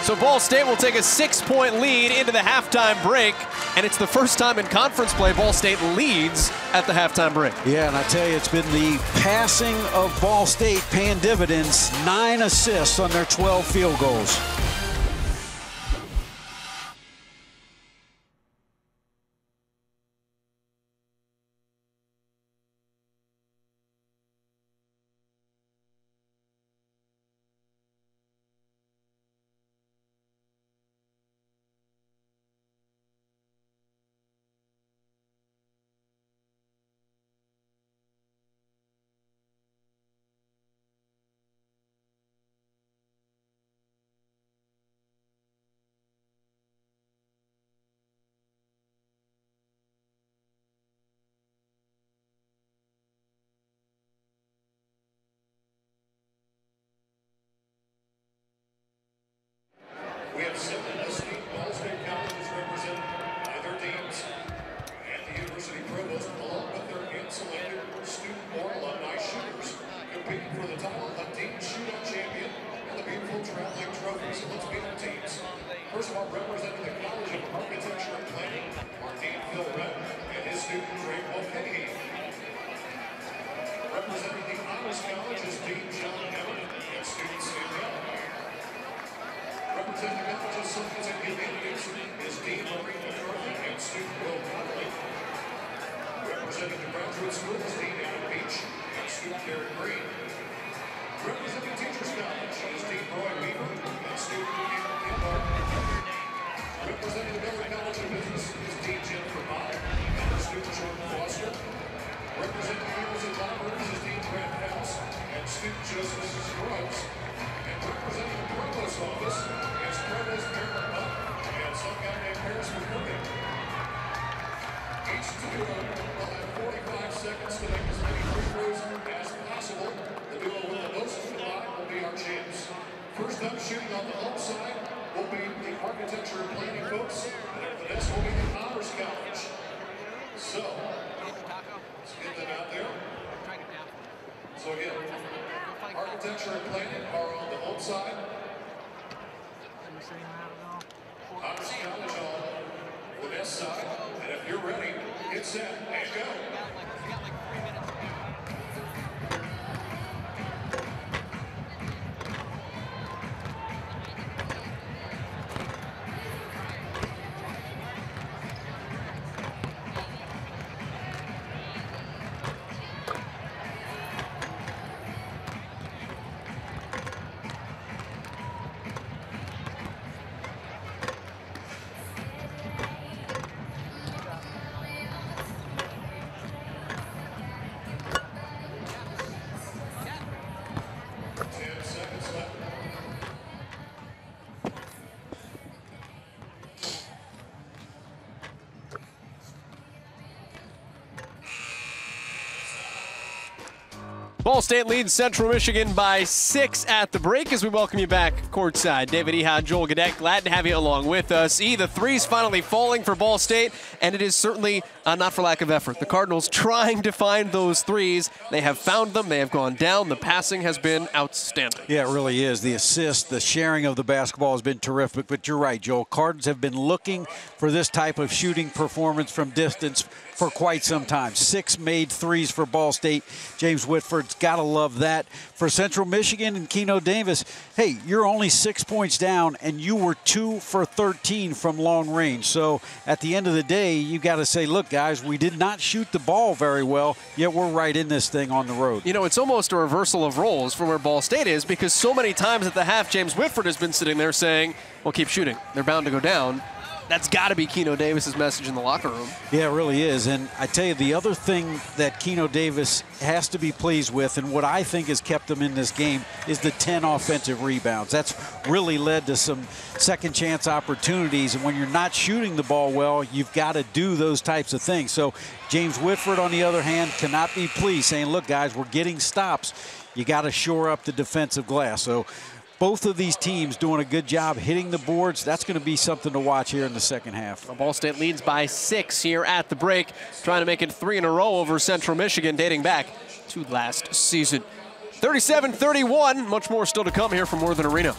So Ball State will take a 6-point lead into the halftime break, and it's the first time in conference play Ball State leads at the halftime break. Yeah, and I tell you, it's been the passing of Ball State paying dividends. 9 assists on their 12 field goals. We have 7 esteemed Ball State colleges represented by their deans and the university provost, along with their hand-selected student or alumni shooters, competing for the title of Dean Shootout Champion and the beautiful traveling trophies. Let's meet our teams. First of all, representing the College of Architecture and Planning, our Dean Phil Rett and his student Drake Mulcahy. Representing the Honors College is Dean John Everett and student Sam Young. Representing the College of Science and Humanities is Dean Maureen McCarthy and student Will Connolly. Representing the Graduate School is Dean Adam Beach and student Derek Green. Representing Teachers College is Dean Roy Weaver and student Kim Barton. Representing the Miller College of Business is Dean Jennifer Bott and her student Jordan Foster. Representing the University of Law Firms is St. Joseph's Scrubs. And representing the Provost office is Provost Aaron Buck and some guy named Paris McCurdy. Each duo will have 45 seconds to make as many free throws as possible. The duo with the most combined will be our champs. First up, shooting on the home side will be the architecture and planning folks, and for this will be the Honors College. So, let's get them out there. So again, architecture and planning are on the home side. Honors College on the west side. And if you're ready, get set and go. Ball State leads Central Michigan by 6 at the break as we welcome you back courtside. David Ehad, Joel Gadet, glad to have you along with us. The threes finally falling for Ball State, and it is certainly not for lack of effort. The Cardinals trying to find those threes. They have found them. They have gone down. The passing has been outstanding. Yeah, it really is. The assist, the sharing of the basketball has been terrific. But you're right, Joel. Cardinals have been looking for this type of shooting performance from distance for quite some time. 6 made threes for Ball State. James Whitford's got to love that. For Central Michigan and Keno Davis, hey, you're only 6 points down, and you were 2 for 13 from long range. So at the end of the day, you got to say, look, guys, we did not shoot the ball very well, yet we're right in this thing on the road. You know, it's almost a reversal of roles from where Ball State is, because so many times at the half, James Whitford has been sitting there saying, well, keep shooting. They're bound to go down. That's got to be Keno Davis's message in the locker room. Yeah, it really is. And I tell you, the other thing that Keno Davis has to be pleased with, and what I think has kept them in this game, is the 10 offensive rebounds. That's really led to some second chance opportunities. And when you're not shooting the ball well, you've got to do those types of things. So James Whitford, on the other hand, cannot be pleased, saying, look, guys, we're getting stops. You got to shore up the defensive glass. So both of these teams doing a good job hitting the boards. That's going to be something to watch here in the second half. Well, Ball State leads by 6 here at the break, trying to make it 3 in a row over Central Michigan, dating back to last season. 37-31, much more still to come here from Worthen Arena.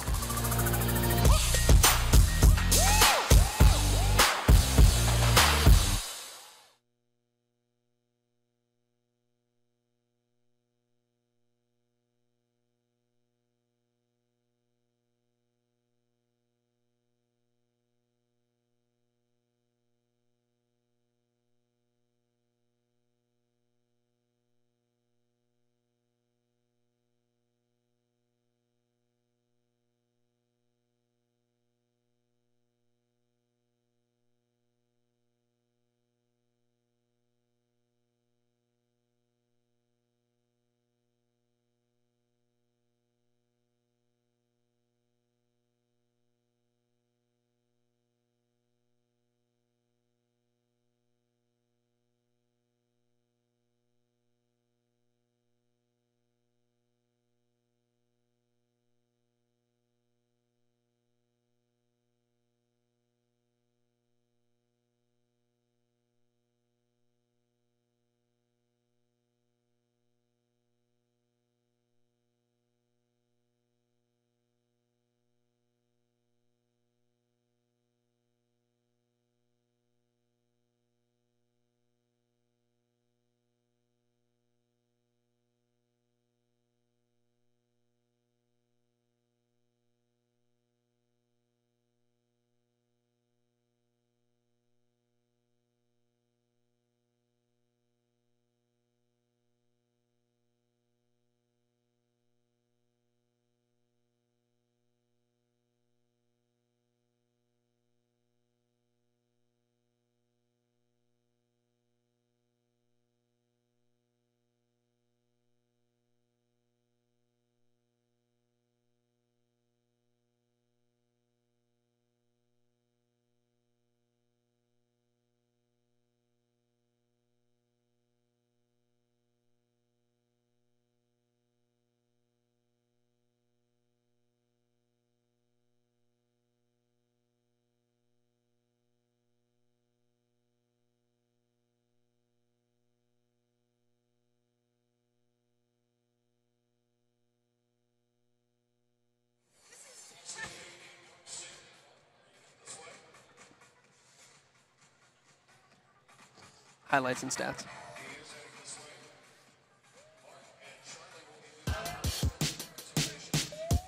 highlights and stats.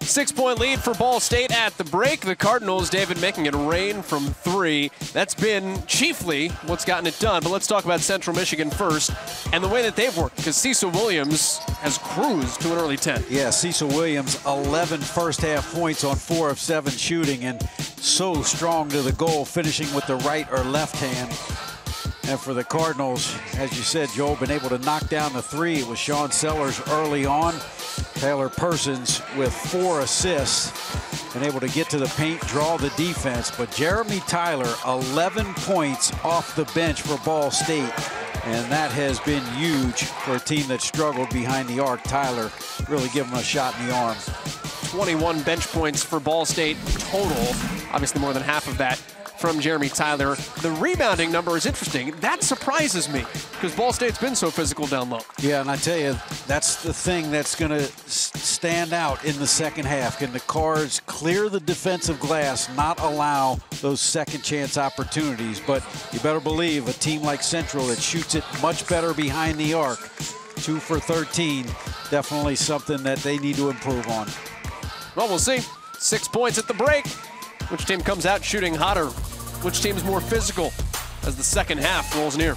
Six-point lead for Ball State at the break. The Cardinals, David, making it rain from 3. That's been chiefly what's gotten it done. But let's talk about Central Michigan first and the way that they've worked, because Cecil Williams has cruised to an early 10. Yeah, Cecil Williams, 11 first-half points on 4 of 7 shooting, and so strong to the goal, finishing with the right or left hand. And for the Cardinals, as you said, Joel, been able to knock down the 3. It was Sean Sellers early on. Taylor Persons with 4 assists and able to get to the paint, draw the defense. But Jeremy Tyler, 11 points off the bench for Ball State. And that has been huge for a team that struggled behind the arc. Tyler really giving them a shot in the arm. 21 bench points for Ball State total. Obviously more than half of that from Jeremy Tyler. The rebounding number is interesting. That surprises me because Ball State's been so physical down low. Yeah, and I tell you, that's the thing that's going to stand out in the second half. Can the Cards clear the defensive glass, not allow those second chance opportunities? But you better believe a team like Central that shoots it much better behind the arc, 2 for 13, definitely something that they need to improve on. Well, we'll see. 6 points at the break. Which team comes out shooting hotter? Which team's more physical as the second half rolls near?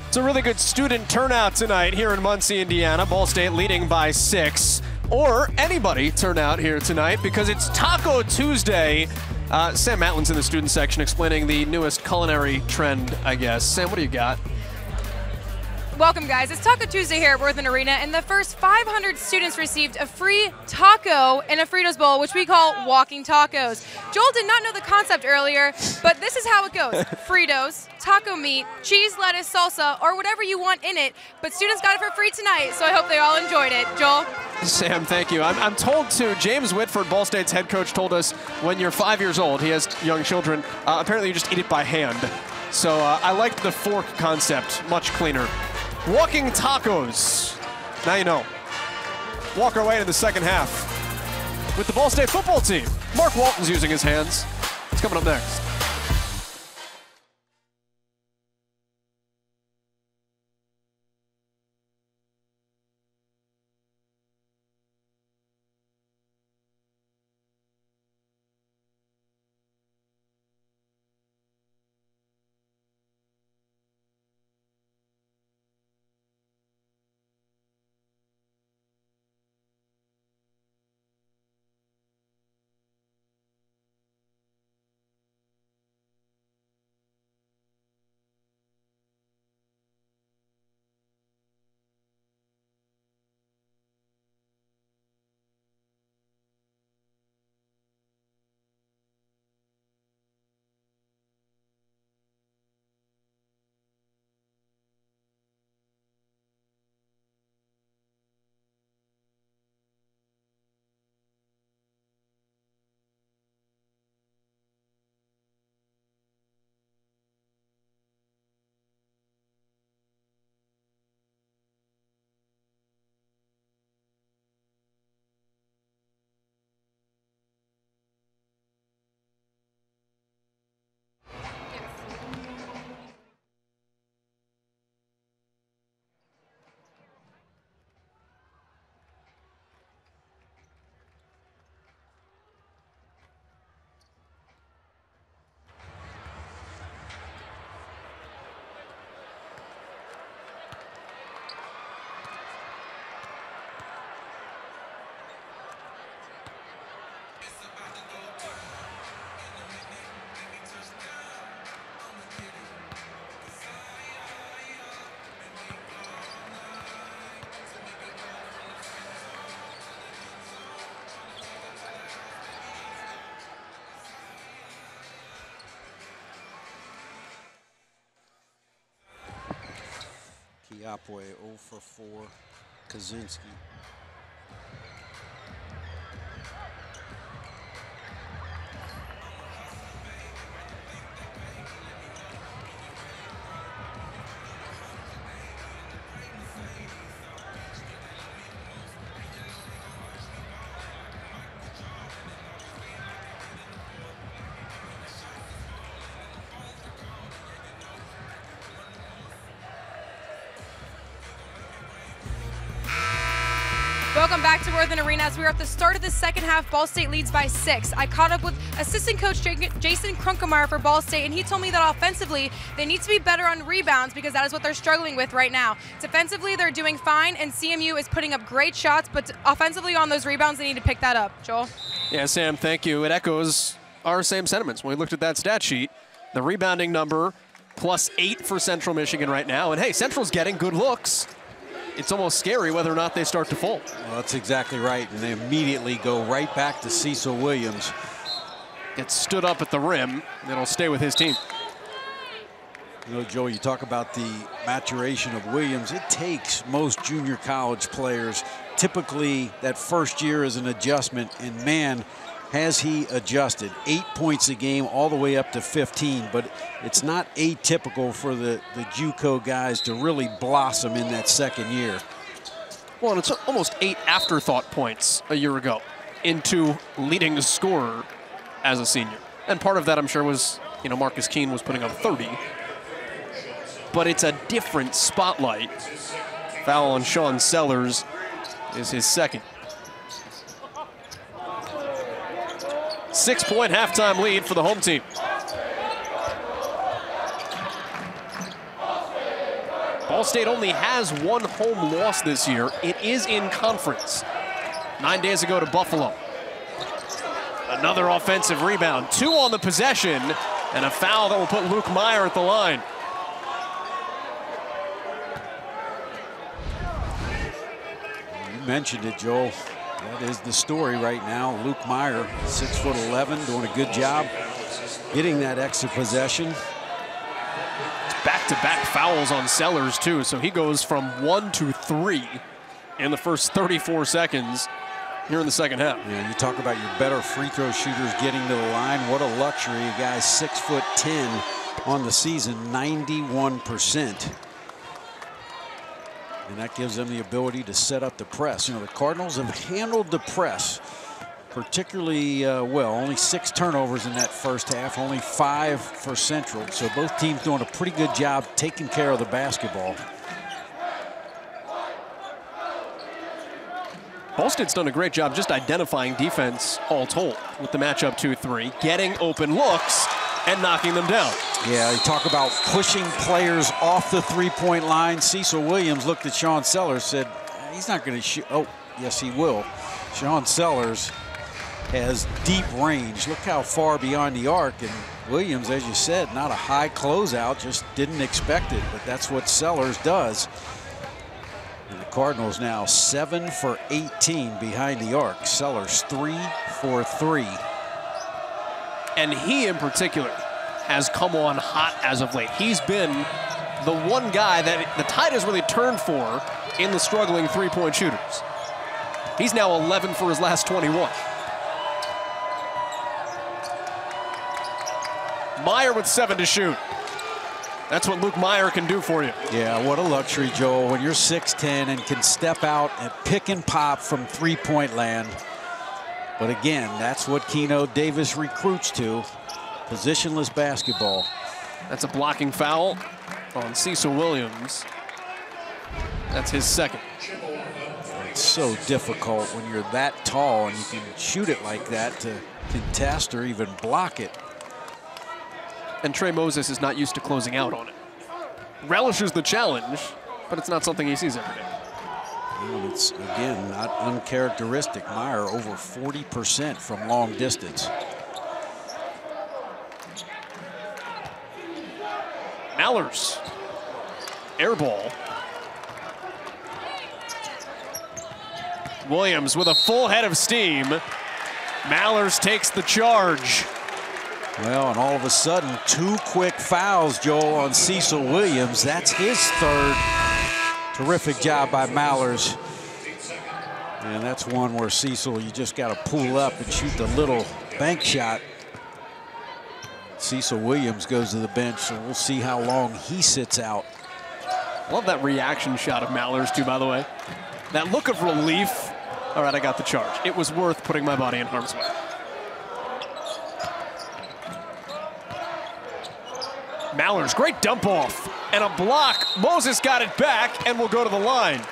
It's a really good student turnout tonight here in Muncie, Indiana. Ball State leading by 6. Or anybody turn out here tonight because it's Taco Tuesday. Sam Matlin's in the student section explaining the newest culinary trend, I guess. Sam, what do you got? Welcome, guys. It's Taco Tuesday here at Worthen Arena, and the first 500 students received a free taco in a Fritos Bowl, which we call walking tacos. Joel did not know the concept earlier, but this is how it goes. Fritos, taco meat, cheese, lettuce, salsa, or whatever you want in it, but students got it for free tonight, so I hope they all enjoyed it. Joel? Sam, thank you. I'm told to, James Whitford, Ball State's head coach, told us when you're 5 years old, he has young children, apparently you just eat it by hand. So I liked the fork concept, much cleaner. Walking tacos. Now you know. walk our way to the second half with the Ball State football team. Mark Walton's using his hands. It's coming up next. Yapway 0 for 4. Kaczynski. Welcome back to Worthen Arena. As we are at the start of the second half, Ball State leads by 6. I caught up with assistant coach Jason Krunkemeyer for Ball State, and he told me that offensively, they need to be better on rebounds because that is what they're struggling with right now. Defensively, they're doing fine, and CMU is putting up great shots, but offensively on those rebounds, they need to pick that up. Joel? Yeah, Sam, thank you. It echoes our same sentiments. When we looked at that stat sheet, the rebounding number +8 for Central Michigan right now, and hey, Central's getting good looks. It's almost scary whether or not they start to fold. Well, that's exactly right, and they immediately go right back to Cecil Williams. Gets stood up at the rim, and it'll stay with his team. You know, Joe, you talk about the maturation of Williams. It takes most junior college players, typically that first year is an adjustment, and man, has he adjusted. 8 points a game all the way up to 15, but it's not atypical for the JUCO guys to really blossom in that second year. Well, and it's almost 8 afterthought points a year ago into leading scorer as a senior. And part of that, I'm sure, was, you know, Marcus Keene was putting up 30. But it's a different spotlight. Foul on Sean Sellers is his second. 6-point halftime lead for the home team. Ball State only has 1 home loss this year. It is in conference. 9 days ago to Buffalo. Another offensive rebound. 2 on the possession, and a foul that will put Luke Meyer at the line. You mentioned it, Joel. That is the story right now. Luke Meyer, 6'11", doing a good job getting that extra possession. Back-to-back fouls on Sellers, too, so he goes from 1 to 3 in the first 34 seconds here in the second half. Yeah, you talk about your better free throw shooters getting to the line. What a luxury. A guy 6'10" on the season, 91%. And that gives them the ability to set up the press. You know, the Cardinals have handled the press particularly well. Only 6 turnovers in that first half, only 5 for Central. So both teams doing a pretty good job taking care of the basketball. Ball State's done a great job just identifying defense all told with the matchup 2-3, getting open looks and knocking them down. Yeah, you talk about pushing players off the three-point line. Cecil Williams looked at Sean Sellers, said, he's not going to shoot. Oh, yes, he will. Sean Sellers has deep range. Look how far beyond the arc. And Williams, as you said, not a high closeout, just didn't expect it. But that's what Sellers does. And the Cardinals now 7 for 18 behind the arc. Sellers 3 for 3. And he in particular has come on hot as of late. He's been the one guy that the tide has really turned for in the struggling three-point shooters. He's now 11 for his last 21. Meyer with 7 to shoot. That's what Luke Meyer can do for you. Yeah, what a luxury, Joel, when you're 6'10 and can step out and pick and pop from three-point land. But again, that's what Keno Davis recruits to, positionless basketball. That's a blocking foul on Cecil Williams. That's his second. It's so difficult when you're that tall and you can shoot it like that to contest or even block it. And Trey Moses is not used to closing out on it. Relishes the challenge, but it's not something he sees every day. And it's, again, not uncharacteristic. Meyer over 40% from long distance. Mallers, air ball. Williams with a full head of steam. Mallers takes the charge. Well, and all of a sudden, 2 quick fouls, Joel, on Cecil Williams. That's his 3rd. Terrific job by Mallers. And that's one where Cecil, you just got to pull up and shoot the little bank shot. Cecil Williams goes to the bench, so we'll see how long he sits out. I love that reaction shot of Mallers, too, by the way. That look of relief. All right, I got the charge. It was worth putting my body in harm's way. Mallers, great dump off and a block. Moses got it back and will go to the line.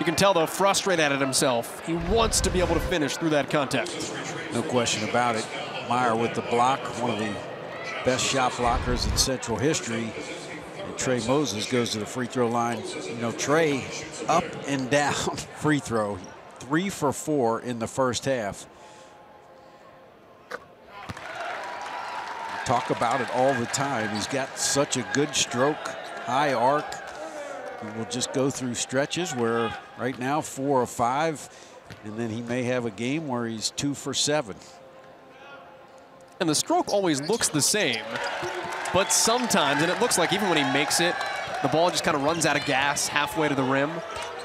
You can tell, though, frustrated at himself. He wants to be able to finish through that contact. No question about it. Meyer with the block, one of the best shot blockers in Central history. And Trey Moses goes to the free throw line. You know, Trey up and down free throw. 3 for 4 in the first half. Talk about it all the time. He's got such a good stroke, high arc. He will just go through stretches where right now 4 or 5, and then he may have a game where he's 2 for 7. And the stroke always looks the same, but sometimes, and it looks like even when he makes it, the ball just kind of runs out of gas halfway to the rim.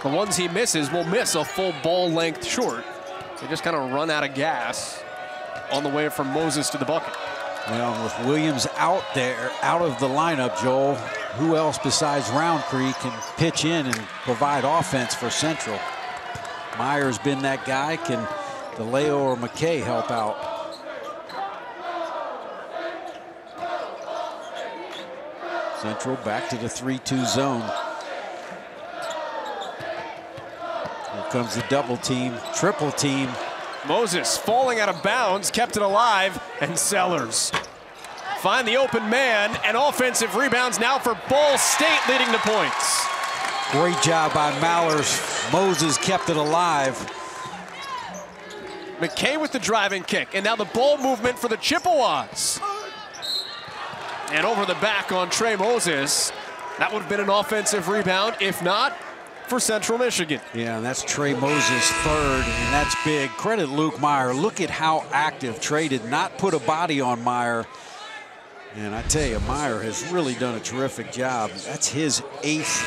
The ones he misses will miss a full ball length short. They just kind of run out of gas on the way from Moses to the bucket. Well, with Williams out there, out of the lineup, Joel, who else besides Roundtree can pitch in and provide offense for Central? Meyer's been that guy. Can DeLeo or McKay help out? Central back to the 3-2 zone. Here comes the double team, triple team. Moses falling out of bounds, kept it alive, and Sellers find the open man, and offensive rebounds now for Ball State, leading to points. Great job by Mallers. Moses kept it alive. McKay with the driving kick, and now the ball movement for the Chippewas. And over the back on Trey Moses. That would have been an offensive rebound, if not for Central Michigan. Yeah, and that's Trey Moses' 3rd, and that's big. Credit Luke Meyer. Look at how active Trey did not put a body on Meyer. And I tell you, Meyer has really done a terrific job. That's his 8th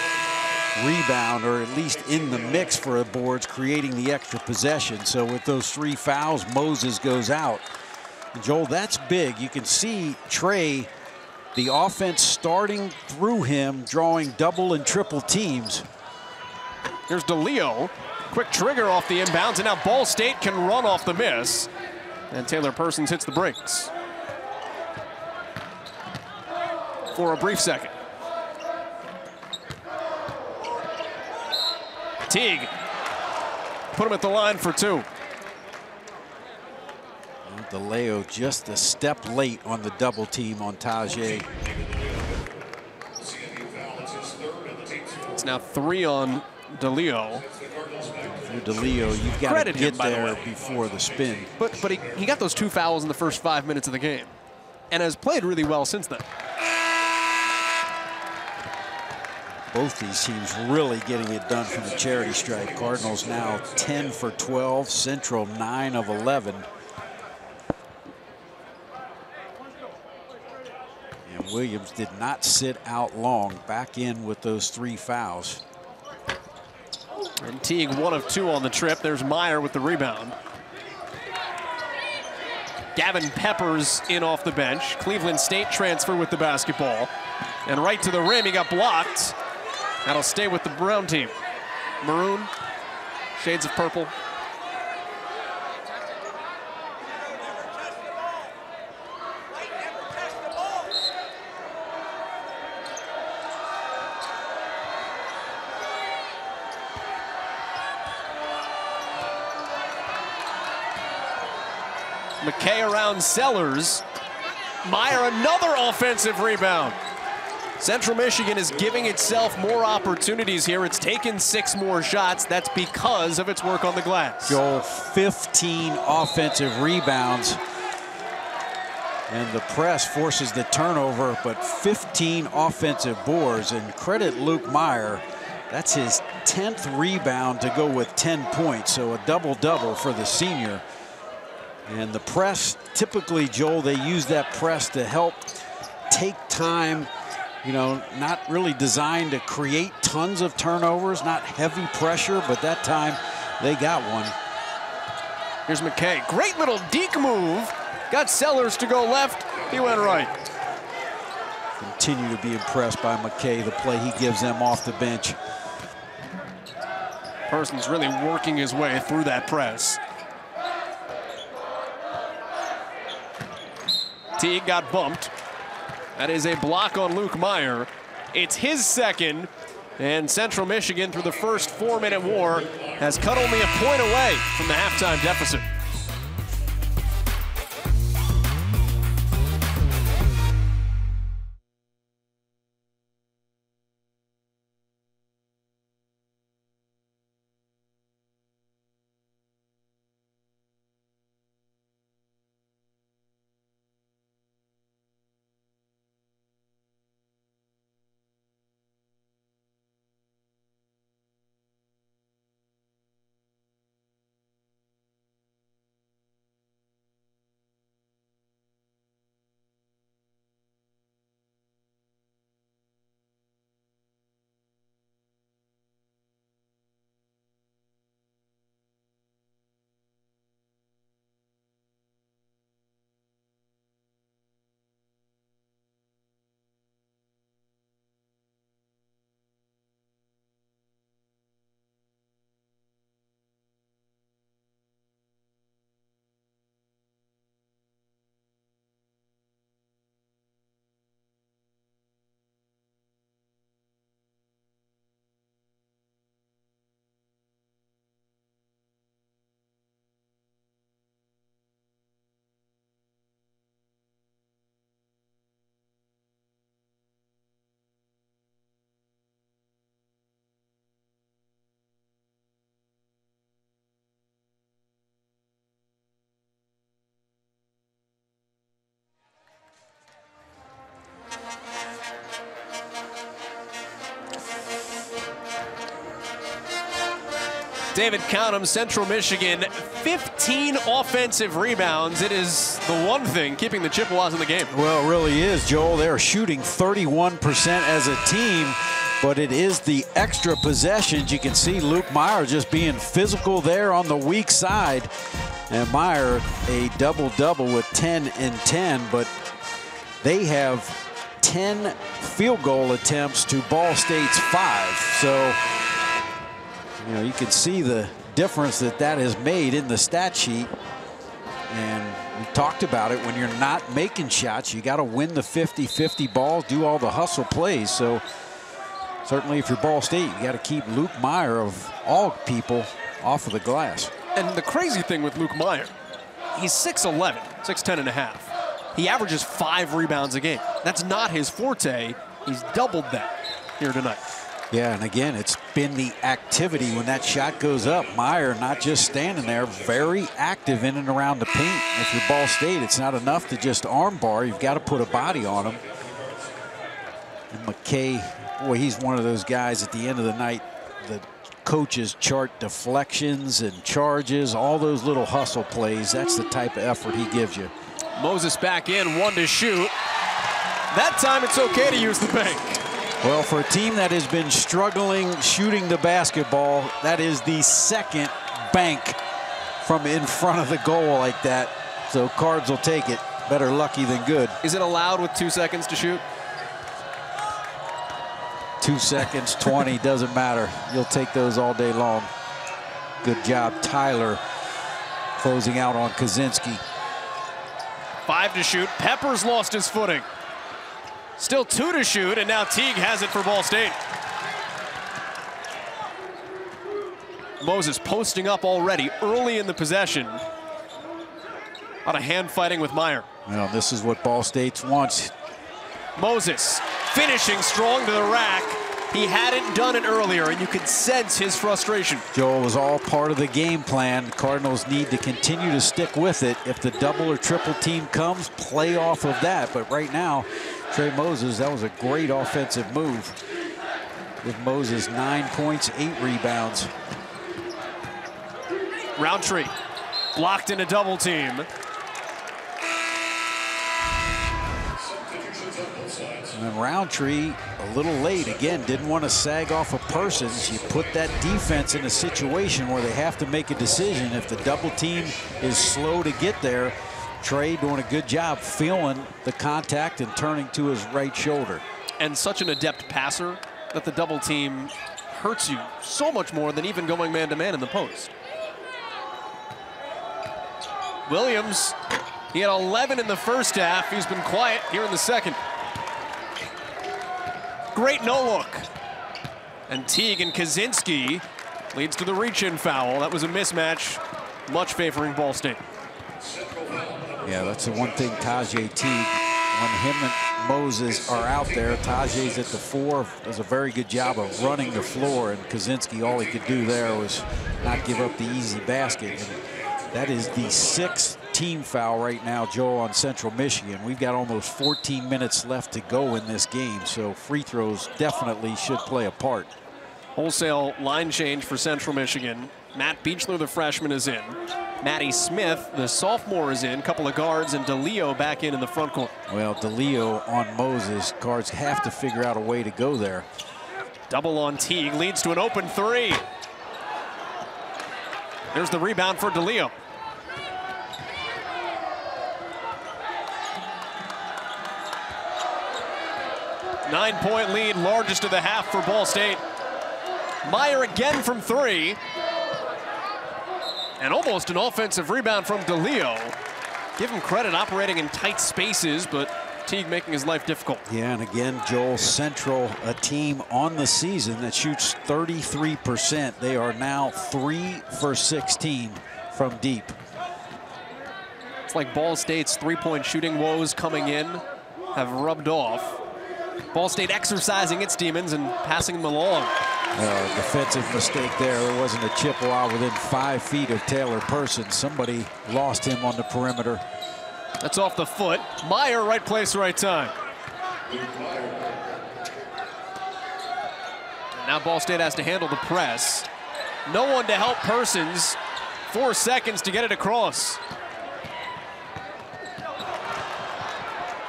rebound, or at least in the mix for the boards, creating the extra possession. So with those 3 fouls, Moses goes out. And Joel, that's big. You can see Trey the offense starting through him, drawing double and triple teams. Here's DeLeo. Quick trigger off the inbounds, and now Ball State can run off the miss. And Taylor Persons hits the brakes for a brief second. Teague put him at the line for two. DeLeo just a step late on the double team on Tajay. It's now 3 on DeLeo. For DeLeo, you've got to get there before the spin. But he got those 2 fouls in the first 5 minutes of the game and has played really well since then. Both these teams really getting it done from the charity stripe. Cardinals now 10 for 12, Central 9 of 11. And Williams did not sit out long, back in with those 3 fouls. And Teague 1 of 2 on the trip. There's Meyer with the rebound. Gavin Peppers in off the bench. Cleveland State transfer with the basketball. And right to the rim, he got blocked. That'll stay with the Brown team. Maroon, shades of purple. McKay around Sellers. Meyer, another offensive rebound. Central Michigan is giving itself more opportunities here. It's taken 6 more shots. That's because of its work on the glass. Joel, 15 offensive rebounds. And the press forces the turnover, but 15 offensive boards. And credit Luke Meyer. That's his 10th rebound to go with 10 points. So a double-double for the senior. And the press, typically, Joel, they use that press to help take time. You know, not really designed to create tons of turnovers, not heavy pressure, but that time they got one. Here's McKay. Great little deke move. Got Sellers to go left. He went right. Continue to be impressed by McKay, the play he gives them off the bench. Persons really working his way through that press. Teague got bumped. That is a block on Luke Meyer. It's his second, and Central Michigan, through the first 4-minute war, has cut only a point away from the halftime deficit. David, count 'em, Central Michigan, 15 offensive rebounds. It is the one thing keeping the Chippewas in the game. Well, it really is, Joel. They're shooting 31% as a team, but it is the extra possessions. You can see Luke Meyer just being physical there on the weak side. And Meyer, a double-double with 10 and 10, but they have 10 field goal attempts to Ball State's 5. So, you know, you can see the difference that has made in the stat sheet. And we talked about it, when you're not making shots, you got to win the 50-50 balls, do all the hustle plays. So certainly if you're Ball State, you got to keep Luke Meyer, of all people, off of the glass. And the crazy thing with Luke Meyer, he's 6'11", 6'10 and a half. He averages 5 rebounds a game. That's not his forte. He's doubled that here tonight. Yeah, and again, it's been the activity when that shot goes up. Meyer not just standing there, very active in and around the paint. If you're Ball State, it's not enough to just arm bar. You've got to put a body on him. And McKay, boy, he's one of those guys at the end of the night, the coaches chart deflections and charges, all those little hustle plays. That's the type of effort he gives you. Moses back in, 1 to shoot. That time it's okay to use the bank. Well, for a team that has been struggling shooting the basketball, that is the second bank from in front of the goal like that. So Cards will take it. Better lucky than good. Is it allowed with 2 seconds to shoot? 2 seconds, 20, doesn't matter. You'll take those all day long. Good job, Tyler, closing out on Kaczynski. 5 to shoot. Peppers lost his footing. Still 2 to shoot, and now Teague has it for Ball State. Moses posting up already early in the possession. A lot of hand fighting with Meyer. Well, this is what Ball State wants. Moses finishing strong to the rack. He hadn't done it earlier, and you could sense his frustration. Joel, was all part of the game plan. Cardinals need to continue to stick with it. If the double or triple team comes, play off of that. But right now, Trey Moses, that was a great offensive move. With Moses 9 points, 8 rebounds. Roundtree blocked in a double team. And Roundtree a little late. Again, didn't want to sag off of Persons. You put that defense in a situation where they have to make a decision. If the double team is slow to get there, Trey doing a good job feeling the contact and turning to his right shoulder. And such an adept passer that the double team hurts you so much more than even going man-to-man in the post. Williams, he had 11 in the first half. He's been quiet here in the second. Great no-look. And Teague and Kaczynski leads to the reach-in foul. That was a mismatch, much favoring Ball State. Yeah, that's the one thing Tajay Teague, when him and Moses are out there, Tajay's at the 4, does a very good job of running the floor, and Kaczynski, all he could do there was not give up the easy basket. And that is the 6th team foul right now, Joel, on Central Michigan. We've got almost 14 minutes left to go in this game, so free throws definitely should play a part. Wholesale line change for Central Michigan. Matt Beechler, the freshman, is in. Matty Smith, the sophomore, is in. Couple of guards, and DeLeo back in the front court. Well, DeLeo on Moses. Cards have to figure out a way to go there. Double on Teague leads to an open 3. There's the rebound for DeLeo. Nine-point lead, largest of the half for Ball State. Meyer again from 3. And almost an offensive rebound from DeLeo. Give him credit operating in tight spaces, but Teague making his life difficult. Yeah, and again, Joel, Central, a team on the season that shoots 33%. They are now 3 for 16 from deep. It's like Ball State's three-point shooting woes coming in have rubbed off. Ball State exercising its demons and passing them along. Defensive mistake there. There wasn't a Chippewa within 5 feet of Taylor Person. Somebody lost him on the perimeter. That's off the foot. Meyer, right place, right time. Now Ball State has to handle the press. No one to help Persons. 4 seconds to get it across.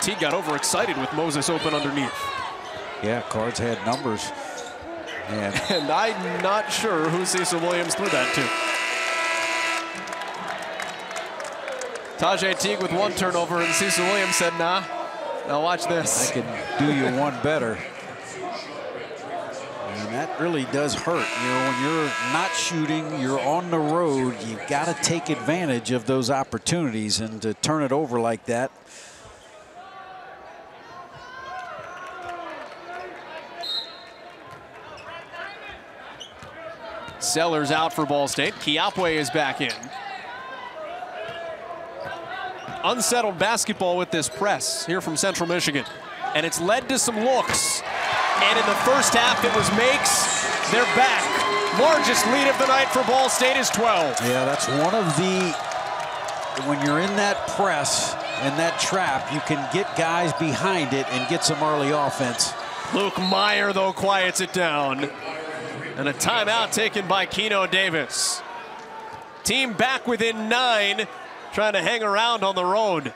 Teague got overexcited with Moses open underneath. Yeah, Cards had numbers. And I'm not sure who Cecil Williams threw that to. Tajay Teague with 1 turnover, and Cecil Williams said, nah. Now watch this. I can do you one better. And that really does hurt. You know, when you're not shooting, you're on the road, you've got to take advantage of those opportunities, and to turn it over like that. Sellers out for Ball State. Kiapwe is back in. Unsettled basketball with this press here from Central Michigan. And it's led to some looks. And in the first half, it was makes. They're back. Largest lead of the night for Ball State is 12. Yeah, that's one of the, when you're in that press and that trap, you can get guys behind it and get some early offense. Luke Meyer, though, quiets it down. And a timeout taken by Keno Davis. Team back within 9, trying to hang around on the road.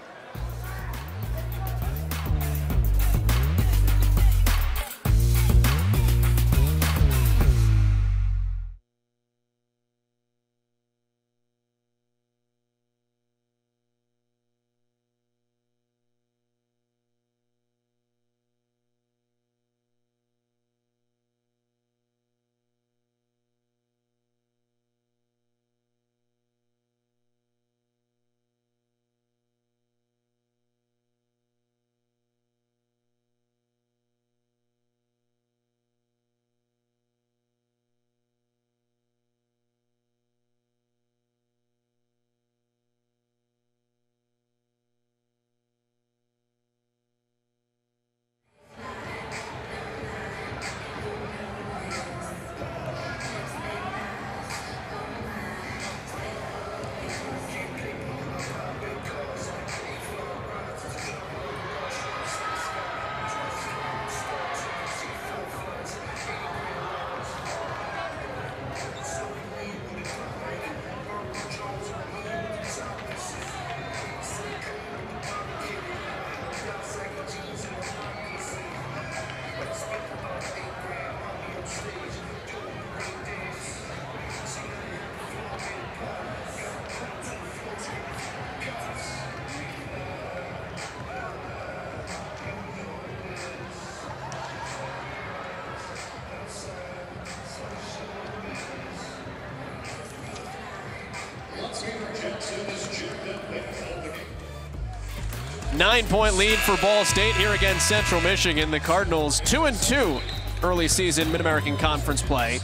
Nine-point lead for Ball State here against Central Michigan. The Cardinals 2-2 early season Mid-American Conference play.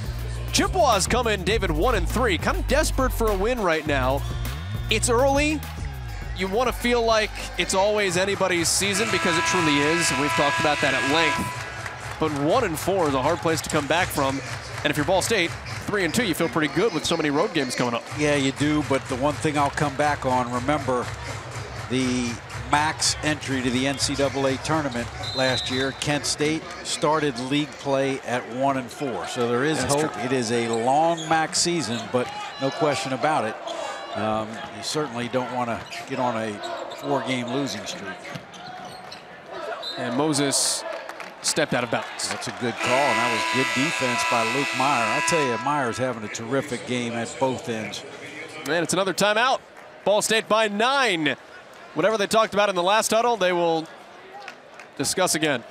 Chippewas come in, David, 1-3. Kind of desperate for a win right now. It's early. You want to feel like it's always anybody's season, because it truly is. We've talked about that at length. But 1-4 is a hard place to come back from. And if you're Ball State, 3-2, you feel pretty good with so many road games coming up. Yeah, you do. But the one thing I'll come back on, remember the max entry to the NCAA tournament last year. Kent State started league play at 1-4, so there is hope. True. It is a long max season, but no question about it. You certainly don't want to get on a 4-game losing streak. And Moses stepped out of bounds. That's a good call, and that was good defense by Luke Meyer. I tell you, Meyer's having a terrific game at both ends. Man, it's another timeout. Ball State by 9. Whatever they talked about in the last huddle, they will discuss again.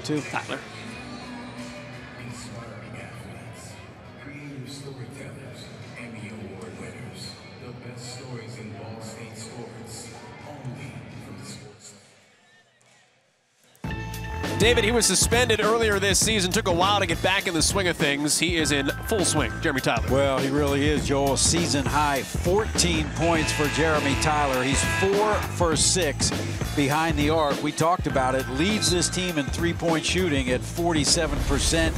to? Tyler. Inspiring athletes, creative storytellers, Emmy Award winners. The best stories in Ball State sports, only from the Sports Center. David, he was suspended earlier this season. Took a while to get back in the swing of things. He is in full swing. Jeremy Tyler. Well, he really is, Joel. Season high 14 points for Jeremy Tyler. He's 4 for 6 behind the arc. We talked about it. Leads this team in three-point shooting at 47%.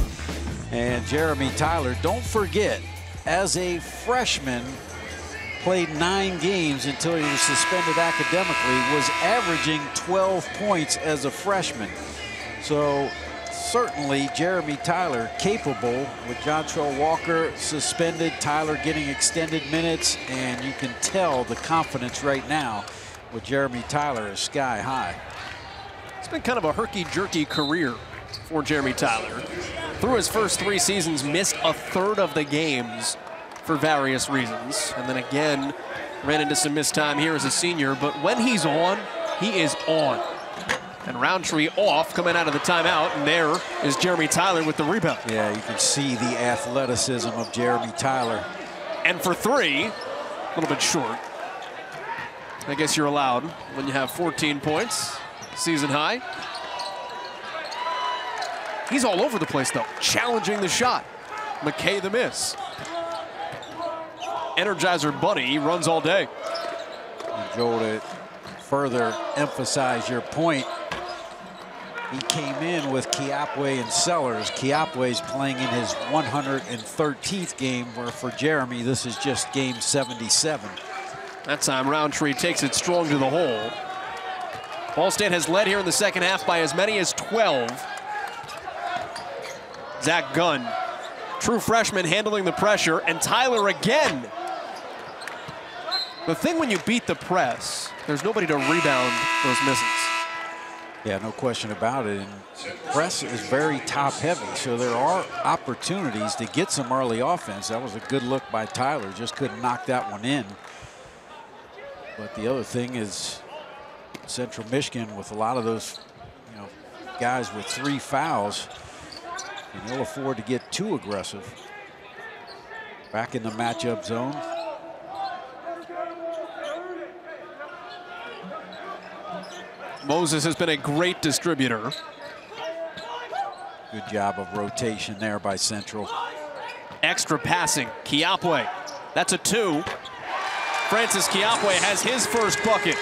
And Jeremy Tyler, don't forget, as a freshman, played 9 games until he was suspended academically, was averaging 12 points as a freshman. So certainly Jeremy Tyler capable with Jontrell Walker suspended, Tyler getting extended minutes, and you can tell the confidence right now with Jeremy Tyler is sky high. It's been kind of a herky-jerky career for Jeremy Tyler. Through his first 3 seasons, missed a third of the games for various reasons. And then again, ran into some missed time here as a senior. But when he's on, he is on. And Roundtree off, coming out of the timeout, and there is Jeremy Tyler with the rebound. Yeah, you can see the athleticism of Jeremy Tyler. And for 3, a little bit short. I guess you're allowed when you have 14 points, season high. He's all over the place, though, challenging the shot. McKay the miss. Energizer Bunny runs all day. And Joel, to further emphasize your point, he came in with Kiapway and Sellers. Kiapway's playing in his 113th game, where for Jeremy, this is just game 77. That time, Roundtree takes it strong to the hole. Ball State has led here in the second half by as many as 12. Zach Gunn, true freshman, handling the pressure, and Tyler again. The thing when you beat the press, there's nobody to rebound those misses. Yeah, no question about it. And press is very top heavy, so there are opportunities to get some early offense. That was a good look by Tyler, just couldn't knock that one in. But the other thing is Central Michigan, with a lot of those, guys with 3 fouls, and they'll afford to get too aggressive. Back in the matchup zone. Moses has been a great distributor. Good job of rotation there by Central. Extra passing, Kiapway. That's a 2. Francis Kiapway has his first bucket.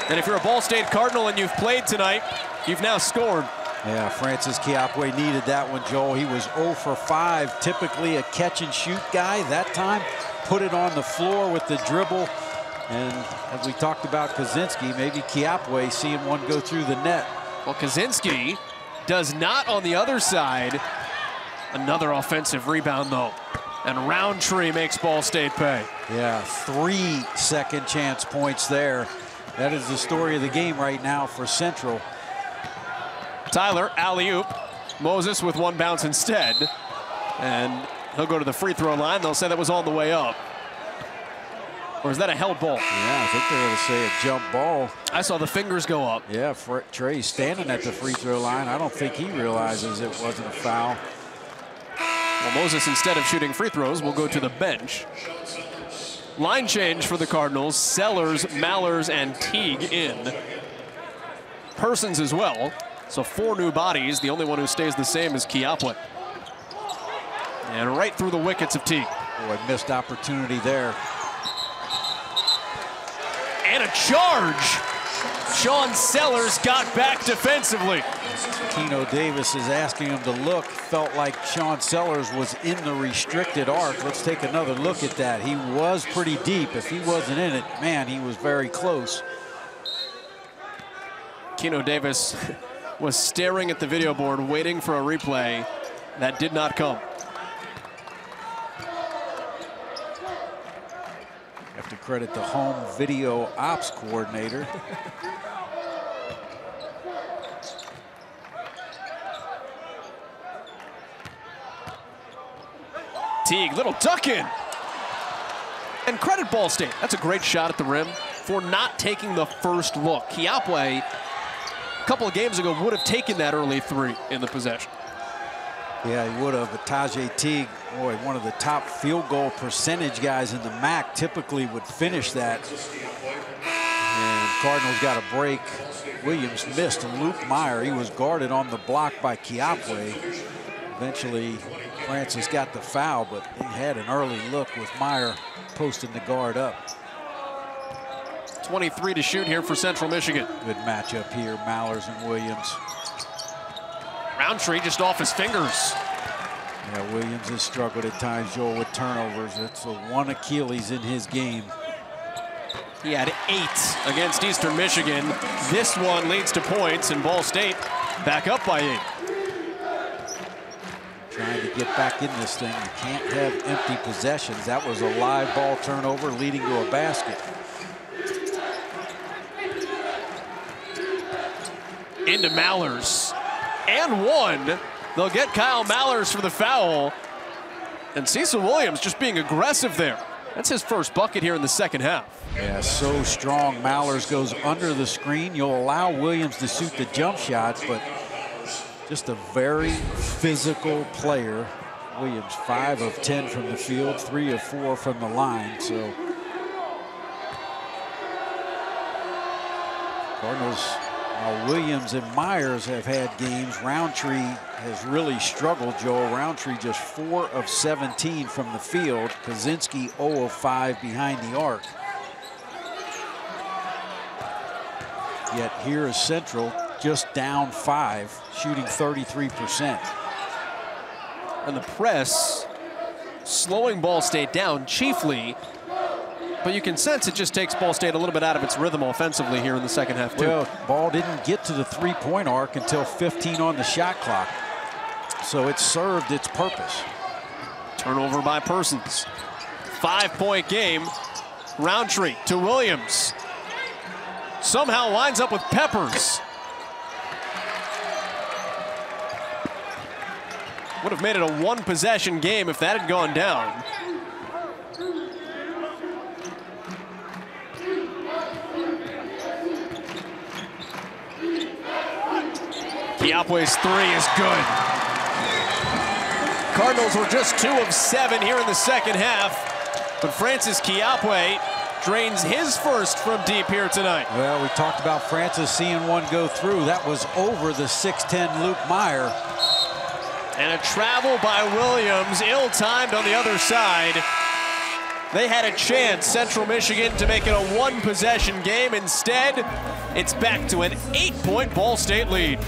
And if you're a Ball State Cardinal and you've played tonight, you've now scored. Yeah, Francis Kiapway needed that one, Joel. He was 0 for 5, typically a catch-and-shoot guy. That time, put it on the floor with the dribble. And as we talked about Kaczynski, maybe Kiapway seeing one go through the net. Well, Kaczynski does not on the other side. Another offensive rebound, though. And Roundtree makes Ball State pay. Yeah, 3 second chance points there. That is the story of the game right now for Central. Tyler, alley-oop. Moses with one bounce instead. And he'll go to the free throw line. They'll say that was on the way up. Or is that a held ball? Yeah, I think they're going to say a jump ball. I saw the fingers go up. Yeah, Trey's standing at the free throw line. I don't think he realizes it wasn't a foul. Well, Moses, instead of shooting free throws, will go to the bench. Line change for the Cardinals. Sellers, Mallers, and Teague in. Persons as well. So 4 new bodies. The only one who stays the same is Kiapway. And right through the wickets of Teague. Boy, missed opportunity there. And a charge. Sean Sellers got back defensively. Keno Davis is asking him to look. Felt like Sean Sellers was in the restricted arc. Let's take another look at that. He was pretty deep. If he wasn't in it, man, he was very close. Keno Davis was staring at the video board, waiting for a replay that did not come. Have to credit the home video ops coordinator. Teague, little duck in. And credit Ball State. That's a great shot at the rim for not taking the first look. Kiapway a couple of games ago would have taken that early three in the possession. Yeah, he would have. But Tajay Teague, boy, one of the top field goal percentage guys in the MAC, typically would finish that. And Cardinals got a break. Williams missed. Luke Meyer, he was guarded on the block by Kiapwe. Eventually, Francis got the foul, but he had an early look with Meyer posting the guard up. 23 to shoot here for Central Michigan. Good matchup here, Mallers and Williams. Roundtree just off his fingers. Yeah, Williams has struggled at times, Joel, with turnovers. It's the one Achilles in his game. He had 8 against Eastern Michigan. This one leads to points, and Ball State back up by 8. Trying to get back in this thing. You can't have empty possessions. That was a live ball turnover leading to a basket. Into Mallers. And one. They'll get Kyle Mallers for the foul. And Cecil Williams just being aggressive there. That's his first bucket here in the second half. Yeah, so strong. Mallers goes under the screen. You'll allow Williams to shoot the jump shots, but just a very physical player. Williams 5 of 10 from the field, 3 of 4 from the line. So Cardinals, while Williams and Myers have had games, Roundtree has really struggled, Joel. Roundtree just 4 of 17 from the field. Kaczynski 0 of 5 behind the arc. Yet here is Central just down 5, shooting 33%. And the press slowing Ball State down chiefly, but you can sense it just takes Ball State a little bit out of its rhythm offensively here in the second half too. Well, ball didn't get to the three-point arc until 15 on the shot clock, so it served its purpose. Turnover by Persons. 5-point game. Roundtree to Williams. Somehow lines up with Peppers. Would have made it a one-possession game if that had gone down. Kiapwe's 3 is good. Cardinals were just 2 of 7 here in the second half, but Francis Kiapwe drains his first from deep here tonight. Well, we talked about Francis seeing one go through. That was over the 6'10" Luke Meyer. And a travel by Williams, ill-timed on the other side. They had a chance, Central Michigan, to make it a one-possession game. Instead, it's back to an 8-point Ball State lead.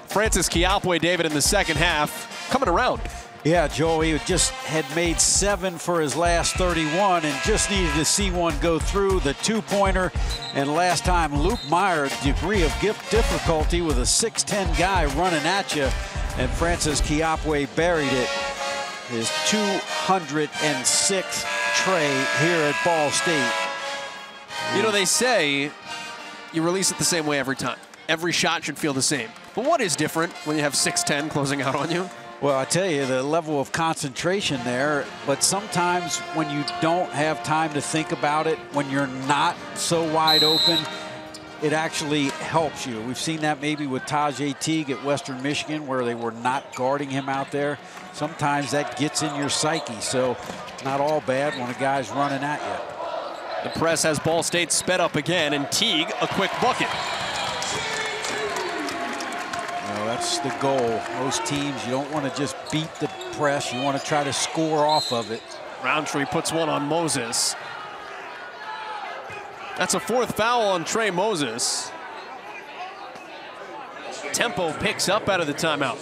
Francis Kiapwe, David, in the second half, coming around. Yeah, Joe, he just had made 7 for his last 31 and just needed to see one go through, the two-pointer. And last time, Luke Meyer, degree of difficulty with a 6'10" guy running at you. And Francis Kiapwe buried it. His 206th tray here at Ball State. You know, they say you release it the same way every time. Every shot should feel the same. But what is different when you have 6'10" closing out on you? Well, I tell you, the level of concentration there, but sometimes when you don't have time to think about it, when you're not so wide open, it actually helps you. We've seen that maybe with Tajay Teague at Western Michigan, where they were not guarding him out there. Sometimes that gets in your psyche, so not all bad when a guy's running at you. The press has Ball State sped up again, and Teague a quick bucket. Well, that's the goal. Most teams, you don't want to just beat the press. You want to try to score off of it. Roundtree puts one on Moses. That's a 4th foul on Trey Moses. Tempo picks up out of the timeout.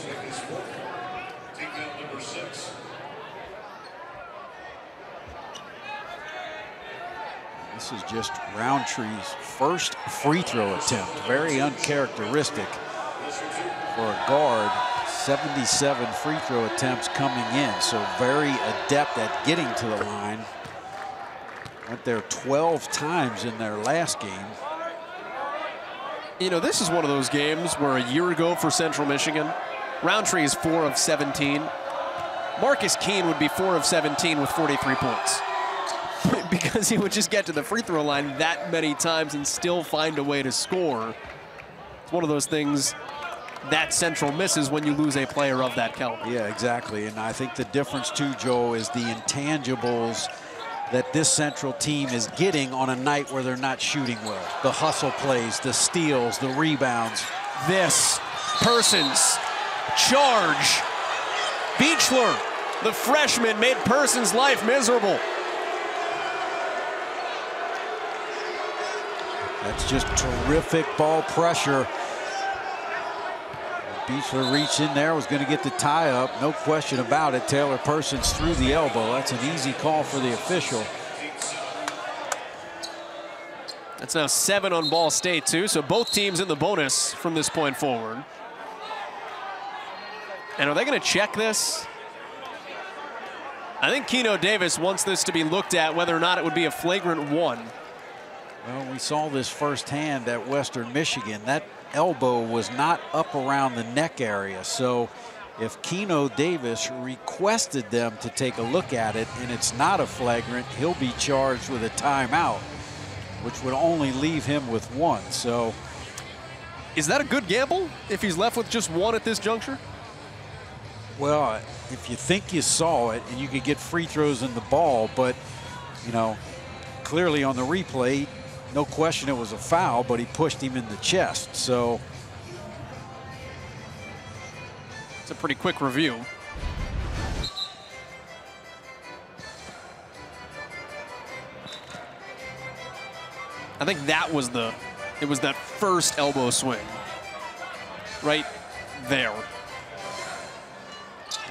This is just Roundtree's first free throw attempt. Very uncharacteristic for a guard. 77 free throw attempts coming in, so very adept at getting to the line. Went there 12 times in their last game. You know, this is one of those games where a year ago for Central Michigan, Roundtree is 4 of 17. Marcus Keene would be 4 of 17 with 43 points. Because he would just get to the free throw line that many times and still find a way to score. It's one of those things that Central misses when you lose a player of that caliber. Yeah, exactly. And I think the difference too, Joe, is the intangibles that this Central team is getting on a night where they're not shooting well. The hustle plays, the steals, the rebounds. This, Persons, charge. Beechler, the freshman, made Persons' life miserable. That's just terrific ball pressure. Beechler reached in there, was going to get the tie up, no question about it. Taylor Persons through the elbow. That's an easy call for the official. That's now 7 on Ball State too, so both teams in the bonus from this point forward. And are they going to check this? I think Keno Davis wants this to be looked at, whether or not it would be a flagrant 1. Well, we saw this firsthand at Western Michigan. That elbow was not up around the neck area. So if Keno Davis requested them to take a look at it and it's not a flagrant, he'll be charged with a timeout, which would only leave him with 1. So is that a good gamble if he's left with just 1 at this juncture? Well, if you think you saw it and you could get free throws in the ball, but you know, clearly on the replay, no question it was a foul, but he pushed him in the chest. So it's a pretty quick review. I think that was it was that first elbow swing right there.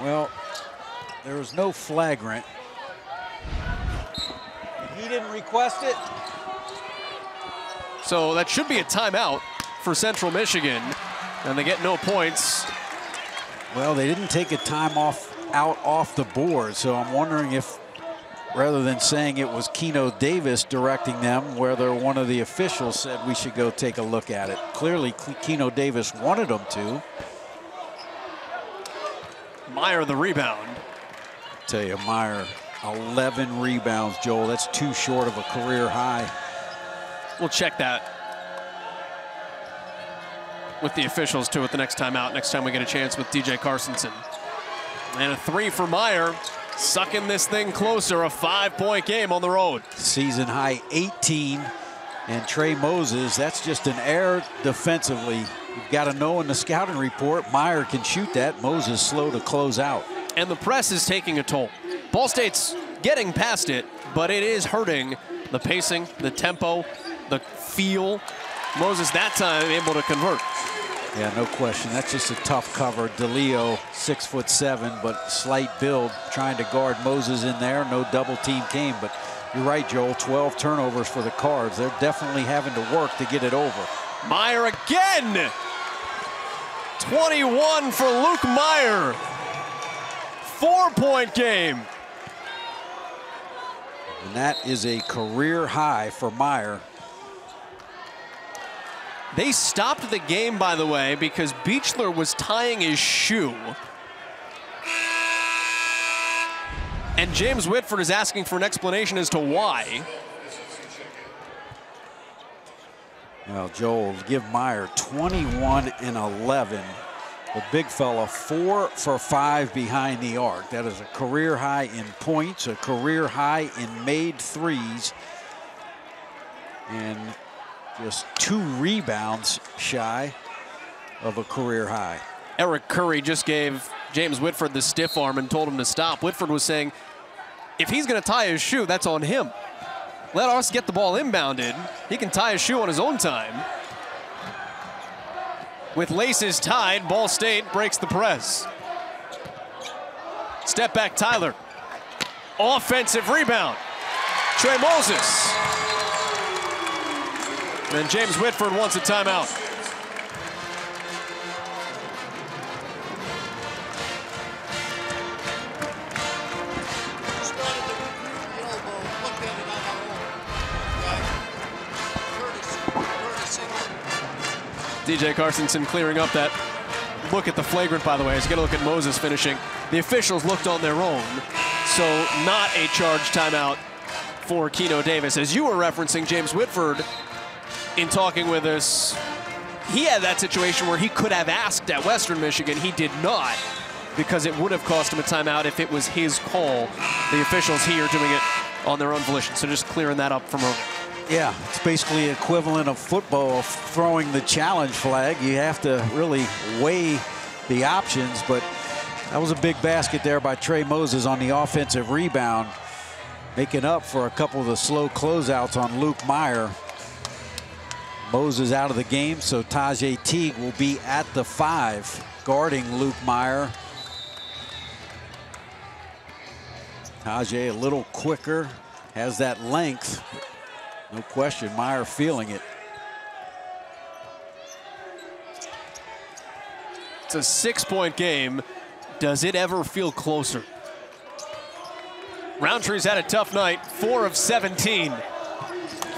Well, there was no flagrant. He didn't request it. So that should be a timeout for Central Michigan, and they get no points. Well, they didn't take a time out off the board, so I'm wondering if, rather than saying it was Keno Davis directing them, whether one of the officials said we should go take a look at it. Clearly, Keno Davis wanted them to. Meyer the rebound. I tell you, Meyer, 11 rebounds, Joel. That's 2 short of a career high. We'll check that with the officials too at the next time out, next time we get a chance with DJ Carstensen. And a 3 for Meyer, sucking this thing closer, a 5-point game on the road. Season high 18, and Trey Moses, that's just an error defensively. You've got to know in the scouting report, Meyer can shoot that. Moses slow to close out. And the press is taking a toll. Ball State's getting past it, but it is hurting the pacing, the tempo, the feel. Moses that time able to convert. Yeah, no question. That's just a tough cover. DeLeo, 6'7", but slight build, trying to guard Moses in there. No double team came, but you're right, Joel. 12 turnovers for the Cards. They're definitely having to work to get it over. Meyer again. 21 for Luke Meyer. 4-point game. And that is a career high for Meyer. They stopped the game, by the way, because Beechler was tying his shoe. And James Whitford is asking for an explanation as to why. Well, Joel, give Meyer 21 and 11. The big fella 4 for 5 behind the arc. That is a career high in points, a career high in made threes, and just 2 rebounds shy of a career high. Eric Curry just gave James Whitford the stiff arm and told him to stop. Whitford was saying, if he's going to tie his shoe, that's on him. Let us get the ball inbounded. He can tie his shoe on his own time. With laces tied, Ball State breaks the press. Step back Tyler. Offensive rebound. Trey Moses. And James Whitford wants a timeout. DJ Carsonson clearing up that look at the flagrant, by the way. He's going to look at Moses finishing. The officials looked on their own, so not a charged timeout for Keno Davis. As you were referencing, James Whitford, in talking with us, he had that situation where he could have asked at Western Michigan. He did not, because it would have cost him a timeout if it was his call. The officials here doing it on their own volition, so just clearing that up from earlier. Yeah, it's basically equivalent of football, throwing the challenge flag. You have to really weigh the options, but that was a big basket there by Trey Moses on the offensive rebound, making up for a couple of the slow closeouts on Luke Meyer. Moses out of the game, so Tajay Teague will be at the 5, guarding Luke Meyer. Tajay a little quicker, has that length. No question, Meyer feeling it. It's a 6-point game. Does it ever feel closer? Roundtree's had a tough night. 4 of 17.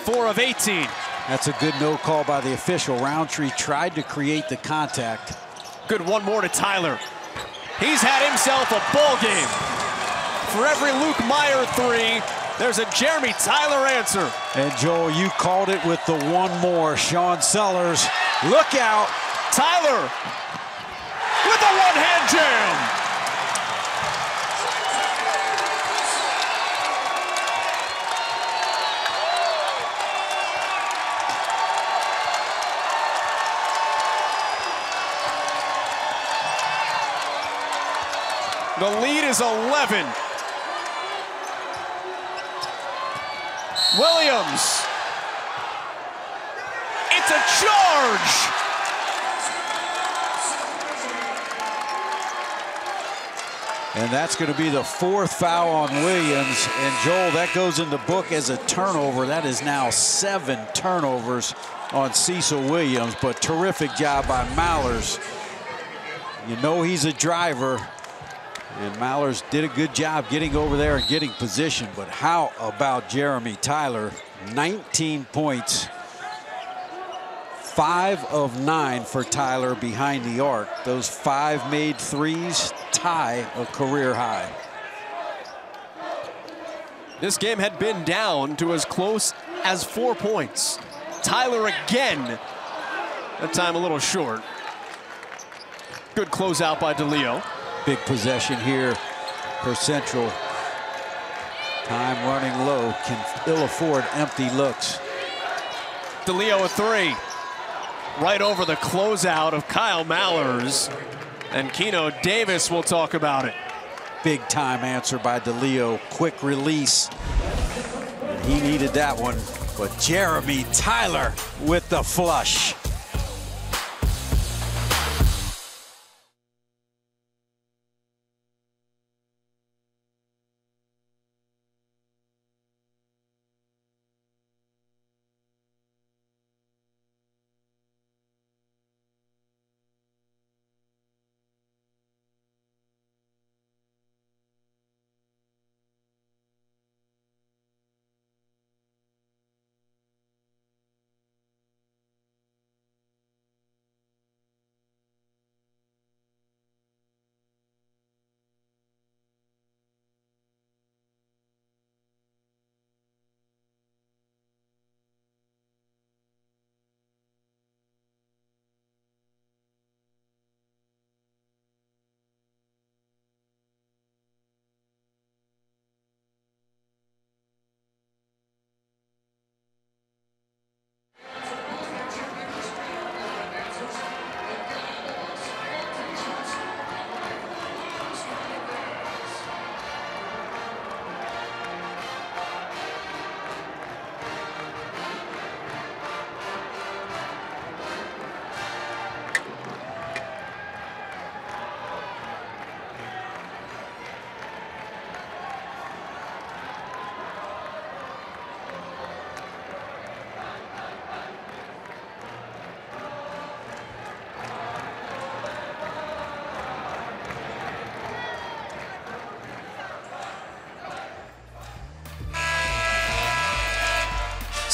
4 of 18. That's a good no call by the official. Roundtree tried to create the contact. Good one more to Tyler. He's had himself a ball game. For every Luke Meyer 3, there's a Jeremy Tyler answer. And Joel, you called it with the one more. Sean Sellers, look out. Tyler with a one-hand jam. The lead is 11. Williams. It's a charge. And that's going to be the 4th foul on Williams. And Joel, that goes in the book as a turnover. That is now 7 turnovers on Cecil Williams, but terrific job by Mallers. You know he's a driver. And Mallers did a good job getting over there and getting position. But how about Jeremy Tyler? 19 points. 5 of 9 for Tyler behind the arc. Those 5 made threes tie a career high. This game had been down to as close as 4 points. Tyler again. That time a little short. Good closeout by DeLeo. Big possession here for Central. Time running low, can ill afford empty looks. DeLeo a 3. Right over the closeout of Kyle Mallers. And Keno Davis will talk about it. Big time answer by DeLeo. Quick release. And he needed that one. But Jeremy Tyler with the flush.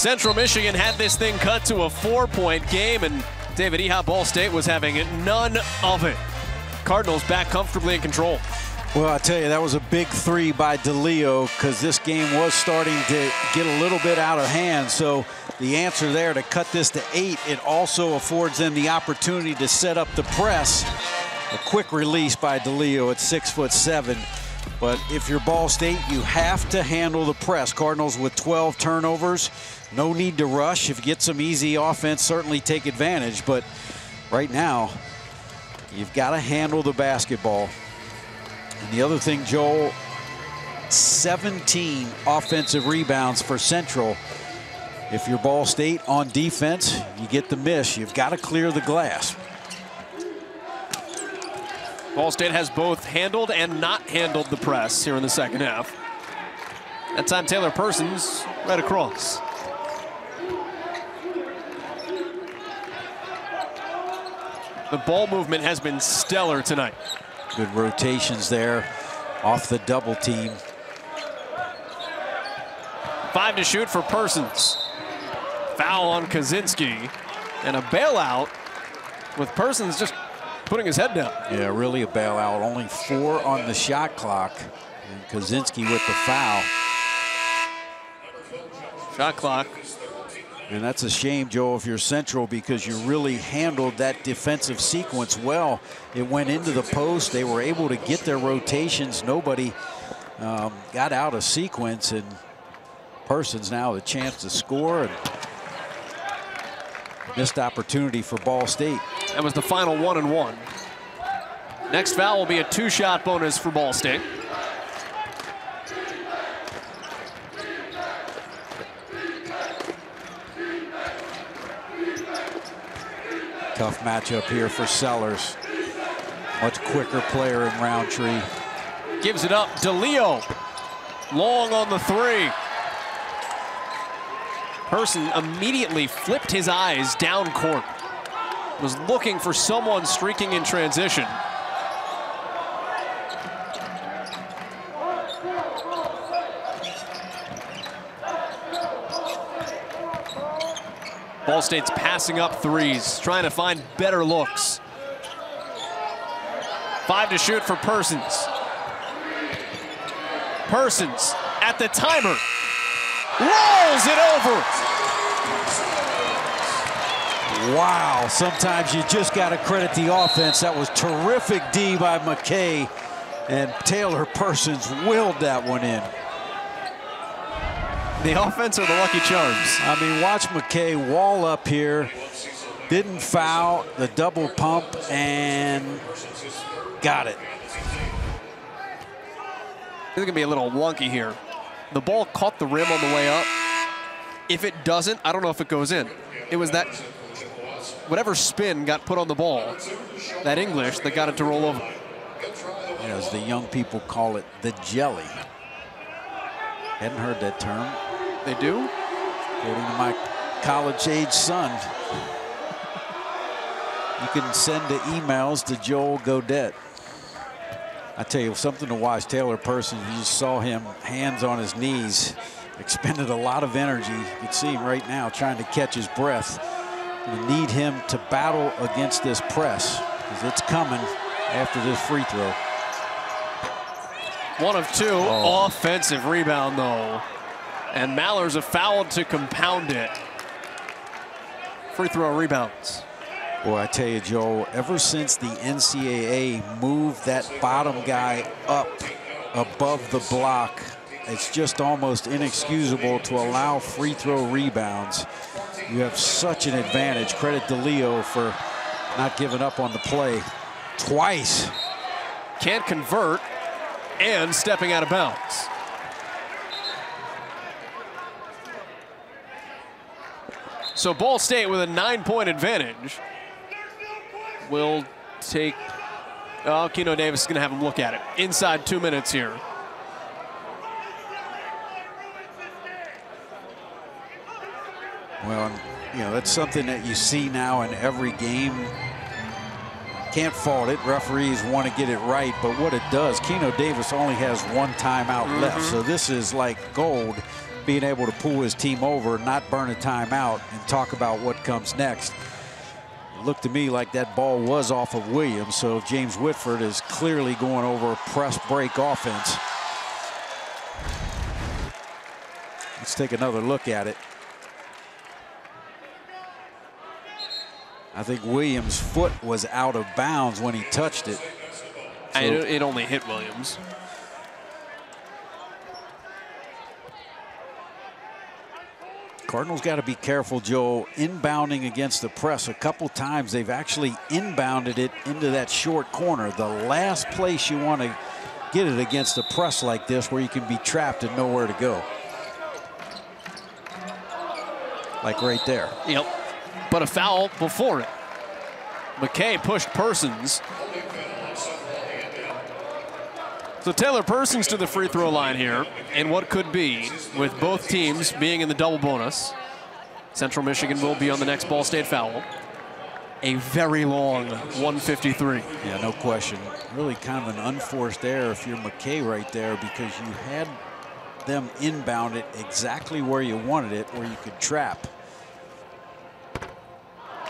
Central Michigan had this thing cut to a 4-point game, and David Ball State was having none of it. Cardinals back comfortably in control. Well, I tell you, that was a big three by DeLeo because this game was starting to get a little bit out of hand. So the answer there to cut this to 8, it also affords them the opportunity to set up the press. A quick release by DeLeo at 6'7". But if you're Ball State, you have to handle the press. Cardinals with 12 turnovers. No need to rush. If you get some easy offense, certainly take advantage. But right now, you've got to handle the basketball. And the other thing, Joel, 17 offensive rebounds for Central. If you're Ball State on defense, you get the miss. You've got to clear the glass. Ball State has both handled and not handled the press here in the second half. That time Taylor Persons right across. The ball movement has been stellar tonight. Good rotations there off the double team. 5 to shoot for Persons. Foul on Kaczynski. And a bailout with Persons just putting his head down. Yeah, really a bailout. Only 4 on the shot clock. And Kaczynski with the foul. Shot clock. And that's a shame, Joe, if you're Central, because you really handled that defensive sequence well. It went into the post. They were able to get their rotations. Nobody got out of sequence, and Persons now the chance to score. And missed opportunity for Ball State. That was the final 1-and-1. Next foul will be a 2-shot bonus for Ball State. Tough matchup here for Sellers. Much quicker player in Roundtree. Gives it up. DeLeo. Long on the 3. Person immediately flipped his eyes down court. Was looking for someone streaking in transition. Ball State's passing up threes, trying to find better looks. 5 to shoot for Persons. Persons at the timer. Rolls it over. Wow, sometimes you just got to credit the offense. That was terrific D by McKay, and Taylor Persons willed that one in. The offense or the Lucky Charms? I mean, watch McKay wall up here, didn't foul, the double pump, and got it. This is gonna be a little wonky here. The ball caught the rim on the way up. If it doesn't, I don't know if it goes in. It was that, whatever spin got put on the ball, that English that got it to roll over. As the young people call it, the jelly. Hadn't heard that term. They do? According to my college-age son. You can send the emails to Joel Godet. I tell you, something to watch. Taylor Persons, you just saw him, hands on his knees, expended a lot of energy. You can see him right now trying to catch his breath. You need him to battle against this press, because it's coming after this free throw. 1 of 2, offensive rebound though. And Mallers have fouled to compound it. Free throw rebounds. Boy, I tell you, Joel, ever since the NCAA moved that bottom guy up above the block, it's just almost inexcusable to allow free throw rebounds. You have such an advantage. Credit DeLeo for not giving up on the play twice. Can't convert and stepping out of bounds. So Ball State with a 9-point advantage will take, Keno Davis is gonna have him look at it. Inside 2 minutes here. Well, you know, that's something that you see now in every game. Can't fault it. Referees want to get it right, but what it does, Keno Davis only has 1 timeout left, so this is like gold. being able to pull his team over, not burn a timeout, and talk about what comes next. It looked to me like that ball was off of Williams, so James Whitford is clearly going over a press break offense. Let's take another look at it. I think Williams' foot was out of bounds when he touched it. So it only hit Williams. Cardinals got to be careful, Joe, inbounding against the press. A couple times they've actually inbounded it into that short corner. The last place you want to get it against a press like this, where you can be trapped and nowhere to go. Like right there. Yep. But a foul before it. McKay pushed Persons. So Taylor Persons to the free throw line here, and what could be, with both teams being in the double bonus, Central Michigan will be on the next Ball State foul. A very long 153. Yeah, no question. Really kind of an unforced error if you're McKay right there, because you had them inbound it exactly where you wanted it, where you could trap.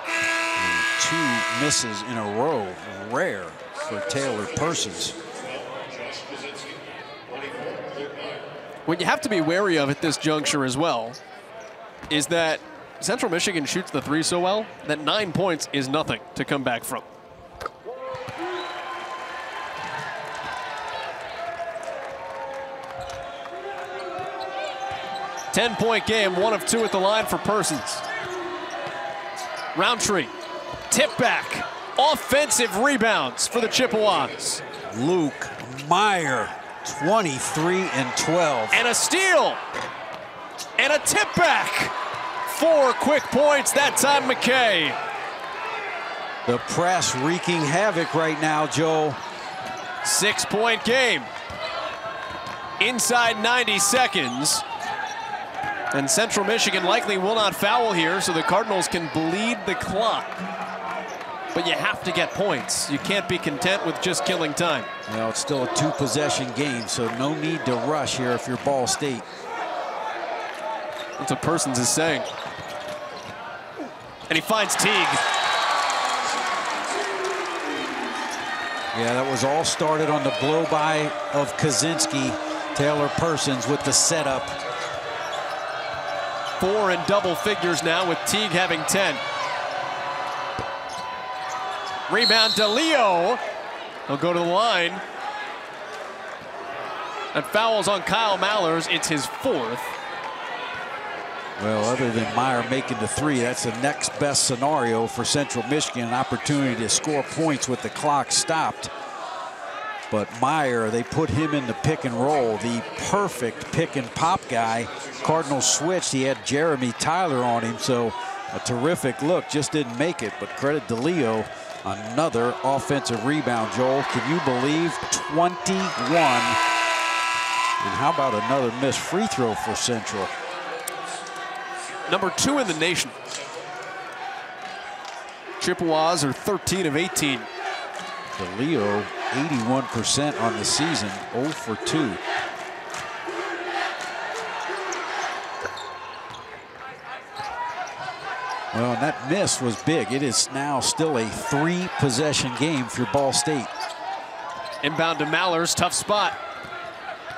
And 2 misses in a row, rare for Taylor Persons. What you have to be wary of at this juncture as well is that Central Michigan shoots the 3 so well that 9 points is nothing to come back from. Ten-point game, 1 of 2 at the line for Persons. Roundtree, tip back, offensive rebounds for the Chippewas. Luke Meyer, 23 and 12. And a steal. And a tip back. 4 quick points, that time McKay. The press wreaking havoc right now, Joe. 6-point game. Inside 90 seconds. And Central Michigan likely will not foul here, so the Cardinals can bleed the clock. But you have to get points. You can't be content with just killing time. Well, it's still a 2-possession game, so no need to rush here if you're Ball State. That's what Persons is saying. And he finds Teague. Yeah, that was all started on the blow-by of Kaczynski. Taylor Persons with the setup. 4 in double figures now, with Teague having 10. Rebound to Leo. He'll go to the line. And fouls on Kyle Mallers. It's his 4th. Well, other than Meyer making the 3, that's the next best scenario for Central Michigan, an opportunity to score points with the clock stopped. But Meyer, they put him in the pick and roll, the perfect pick and pop guy. Cardinals switched. He had Jeremy Tyler on him, so a terrific look, just didn't make it. But credit to Leo. Another offensive rebound, Joel. Can you believe 21? And how about another missed free throw for Central? Number 2 in the nation. Chippewas are 13 of 18. DeLeo, 81% on the season, 0 for 2. Well, and that miss was big. It is now still a 3-possession game for Ball State. Inbound to Mallers, tough spot.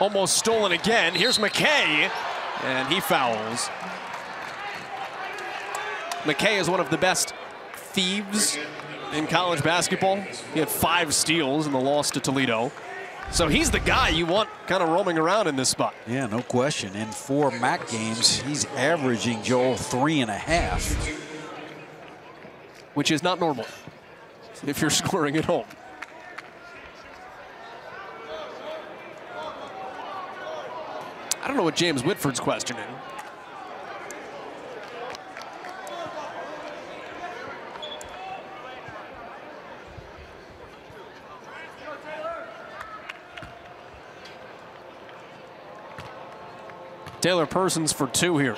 Almost stolen again. Here's McKay, and he fouls. McKay is one of the best thieves in college basketball. He had 5 steals in the loss to Toledo. So he's the guy you want kind of roaming around in this spot. Yeah, no question. In 4 MAC games, he's averaging, Joel, 3.5. Which is not normal if you're scoring at home. I don't know what James Whitford's questioning. Taylor Persons for 2 here.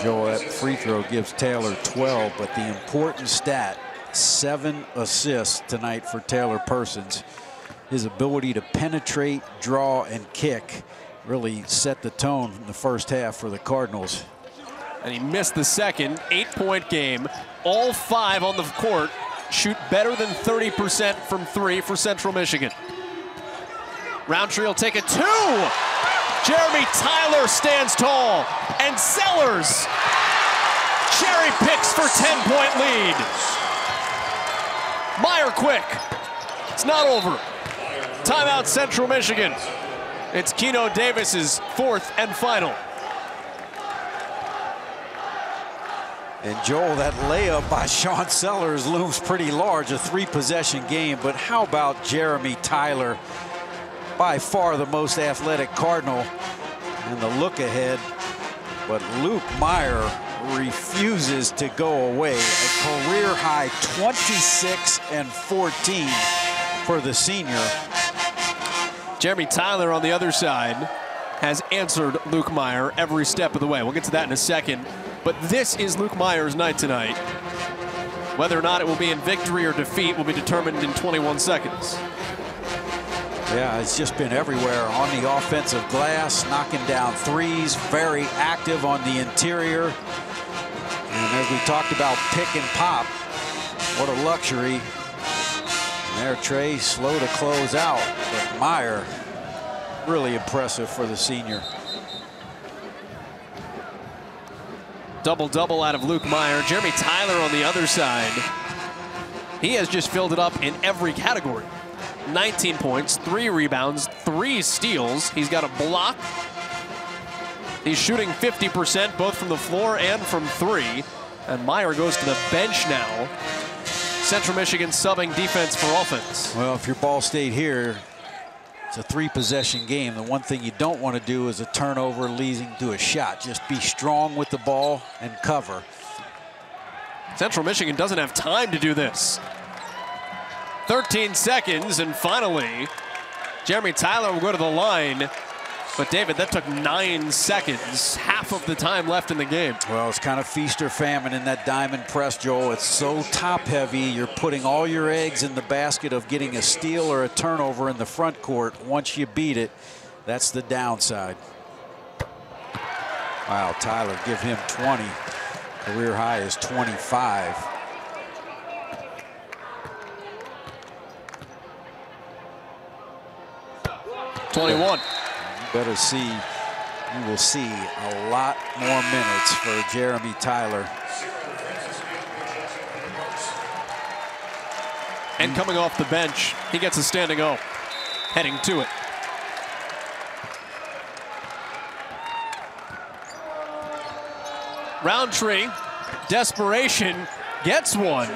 Joe, that free throw gives Taylor 12, but the important stat 7 assists tonight for Taylor Persons. His ability to penetrate, draw, and kick really set the tone in the first half for the Cardinals. And he missed the second. 8-point game. All 5 on the court shoot better than 30% from 3 for Central Michigan. Roundtree will take it 2. Jeremy Tyler stands tall. And Sellers cherry picks for 10-point lead. Meyer quick. It's not over. Timeout Central Michigan. It's Keno Davis's 4th and final. And Joel, that layup by Sean Sellers looms pretty large, a 3-possession game. But how about Jeremy Tyler, by far the most athletic Cardinal, and the look ahead. But Luke Meyer refuses to go away. A career high 26 and 14 for the senior. Jeremy Tyler on the other side has answered Luke Meyer every step of the way. We'll get to that in a second. But this is Luke Meyer's night tonight. Whether or not it will be in victory or defeat will be determined in 21 seconds. Yeah, it's just been everywhere on the offensive glass, knocking down threes, very active on the interior. And as we talked about pick and pop, what a luxury. And there, Trey, slow to close out, but Meyer, really impressive for the senior. Double-double out of Luke Meyer. Jeremy Tyler on the other side. He has just filled it up in every category. 19 points, 3 rebounds, 3 steals. He's got a block. He's shooting 50% both from the floor and from 3. And Meyer goes to the bench now. Central Michigan subbing defense for offense. Well, if you're Ball State here, it's a 3-possession game. The one thing you don't want to do is a turnover leading to a shot. Just be strong with the ball and cover. Central Michigan doesn't have time to do this. 13 seconds, and finally, Jeremy Tyler will go to the line. But David, that took 9 seconds, half of the time left in the game. Well, it's kind of feast or famine in that diamond press, Joel. It's so top heavy. You're putting all your eggs in the basket of getting a steal or a turnover in the front court. Once you beat it, that's the downside. Wow, Tyler, give him 20. Career high is 25. '21. Better see, you will see a lot more minutes for Jeremy Tyler. And coming off the bench, he gets a standing O, heading to it. Roundtree, desperation, gets one,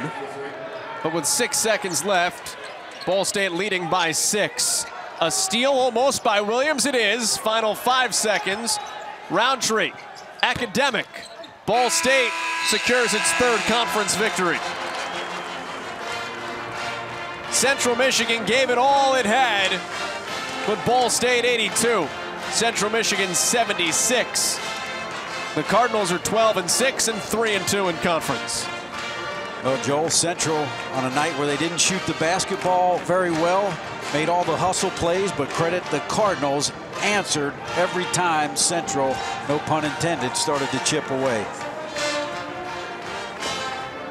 but with 6 seconds left, Ball State leading by 6. A steal almost by Williams, it is. Final 5 seconds. Roundtree, academic. Ball State secures its 3rd conference victory. Central Michigan gave it all it had, but Ball State 82. Central Michigan 76. The Cardinals are 12-6 and 3-2 in conference. Well, Joel, Central on a night where they didn't shoot the basketball very well, made all the hustle plays, but credit the Cardinals, answered every time Central, no pun intended, started to chip away.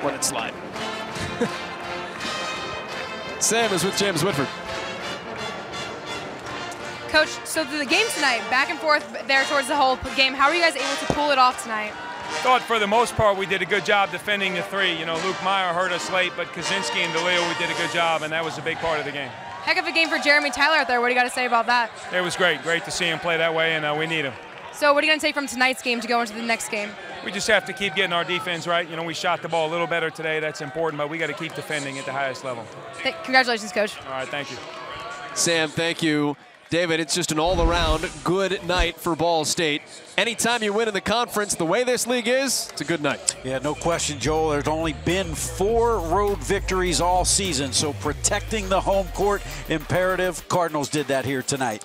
Let it slide. Sam is with James Whitford. Coach, so the game tonight, back and forth there towards the whole game, how are you guys able to pull it off tonight? Thought for the most part we did a good job defending the 3. You know, Luke Meyer hurt us late, but Kaczynski and DeLeo, we did a good job, and that was a big part of the game. Heck of a game for Jeremy Tyler out there. What do you got to say about that? It was great. Great to see him play that way, and we need him. So what are you going to take from tonight's game to go into the next game? We just have to keep getting our defense right. You know, we shot the ball a little better today. That's important, but we got to keep defending at the highest level. Congratulations, Coach. All right, thank you. Sam, thank you. David, it's just an all-around good night for Ball State. Anytime you win in the conference, the way this league is, it's a good night. Yeah, no question, Joel. There's only been 4 road victories all season, so protecting the home court imperative. Cardinals did that here tonight.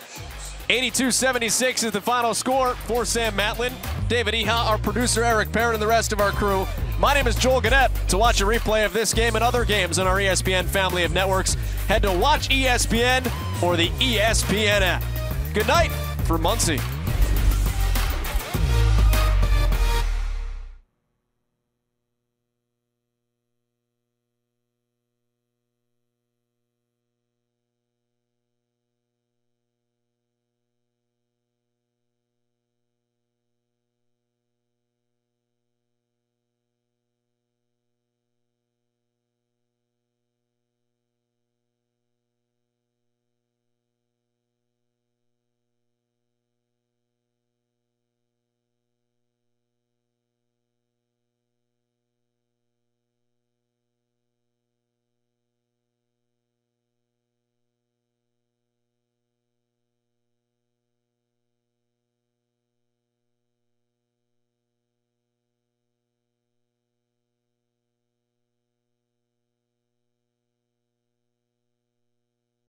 82-76 is the final score for Sam Matlin, David Eha, our producer Eric Perrin, and the rest of our crew. My name is Joel Gannett. To watch a replay of this game and other games on our ESPN family of networks, head to Watch ESPN or the ESPN app. Good night from Muncie.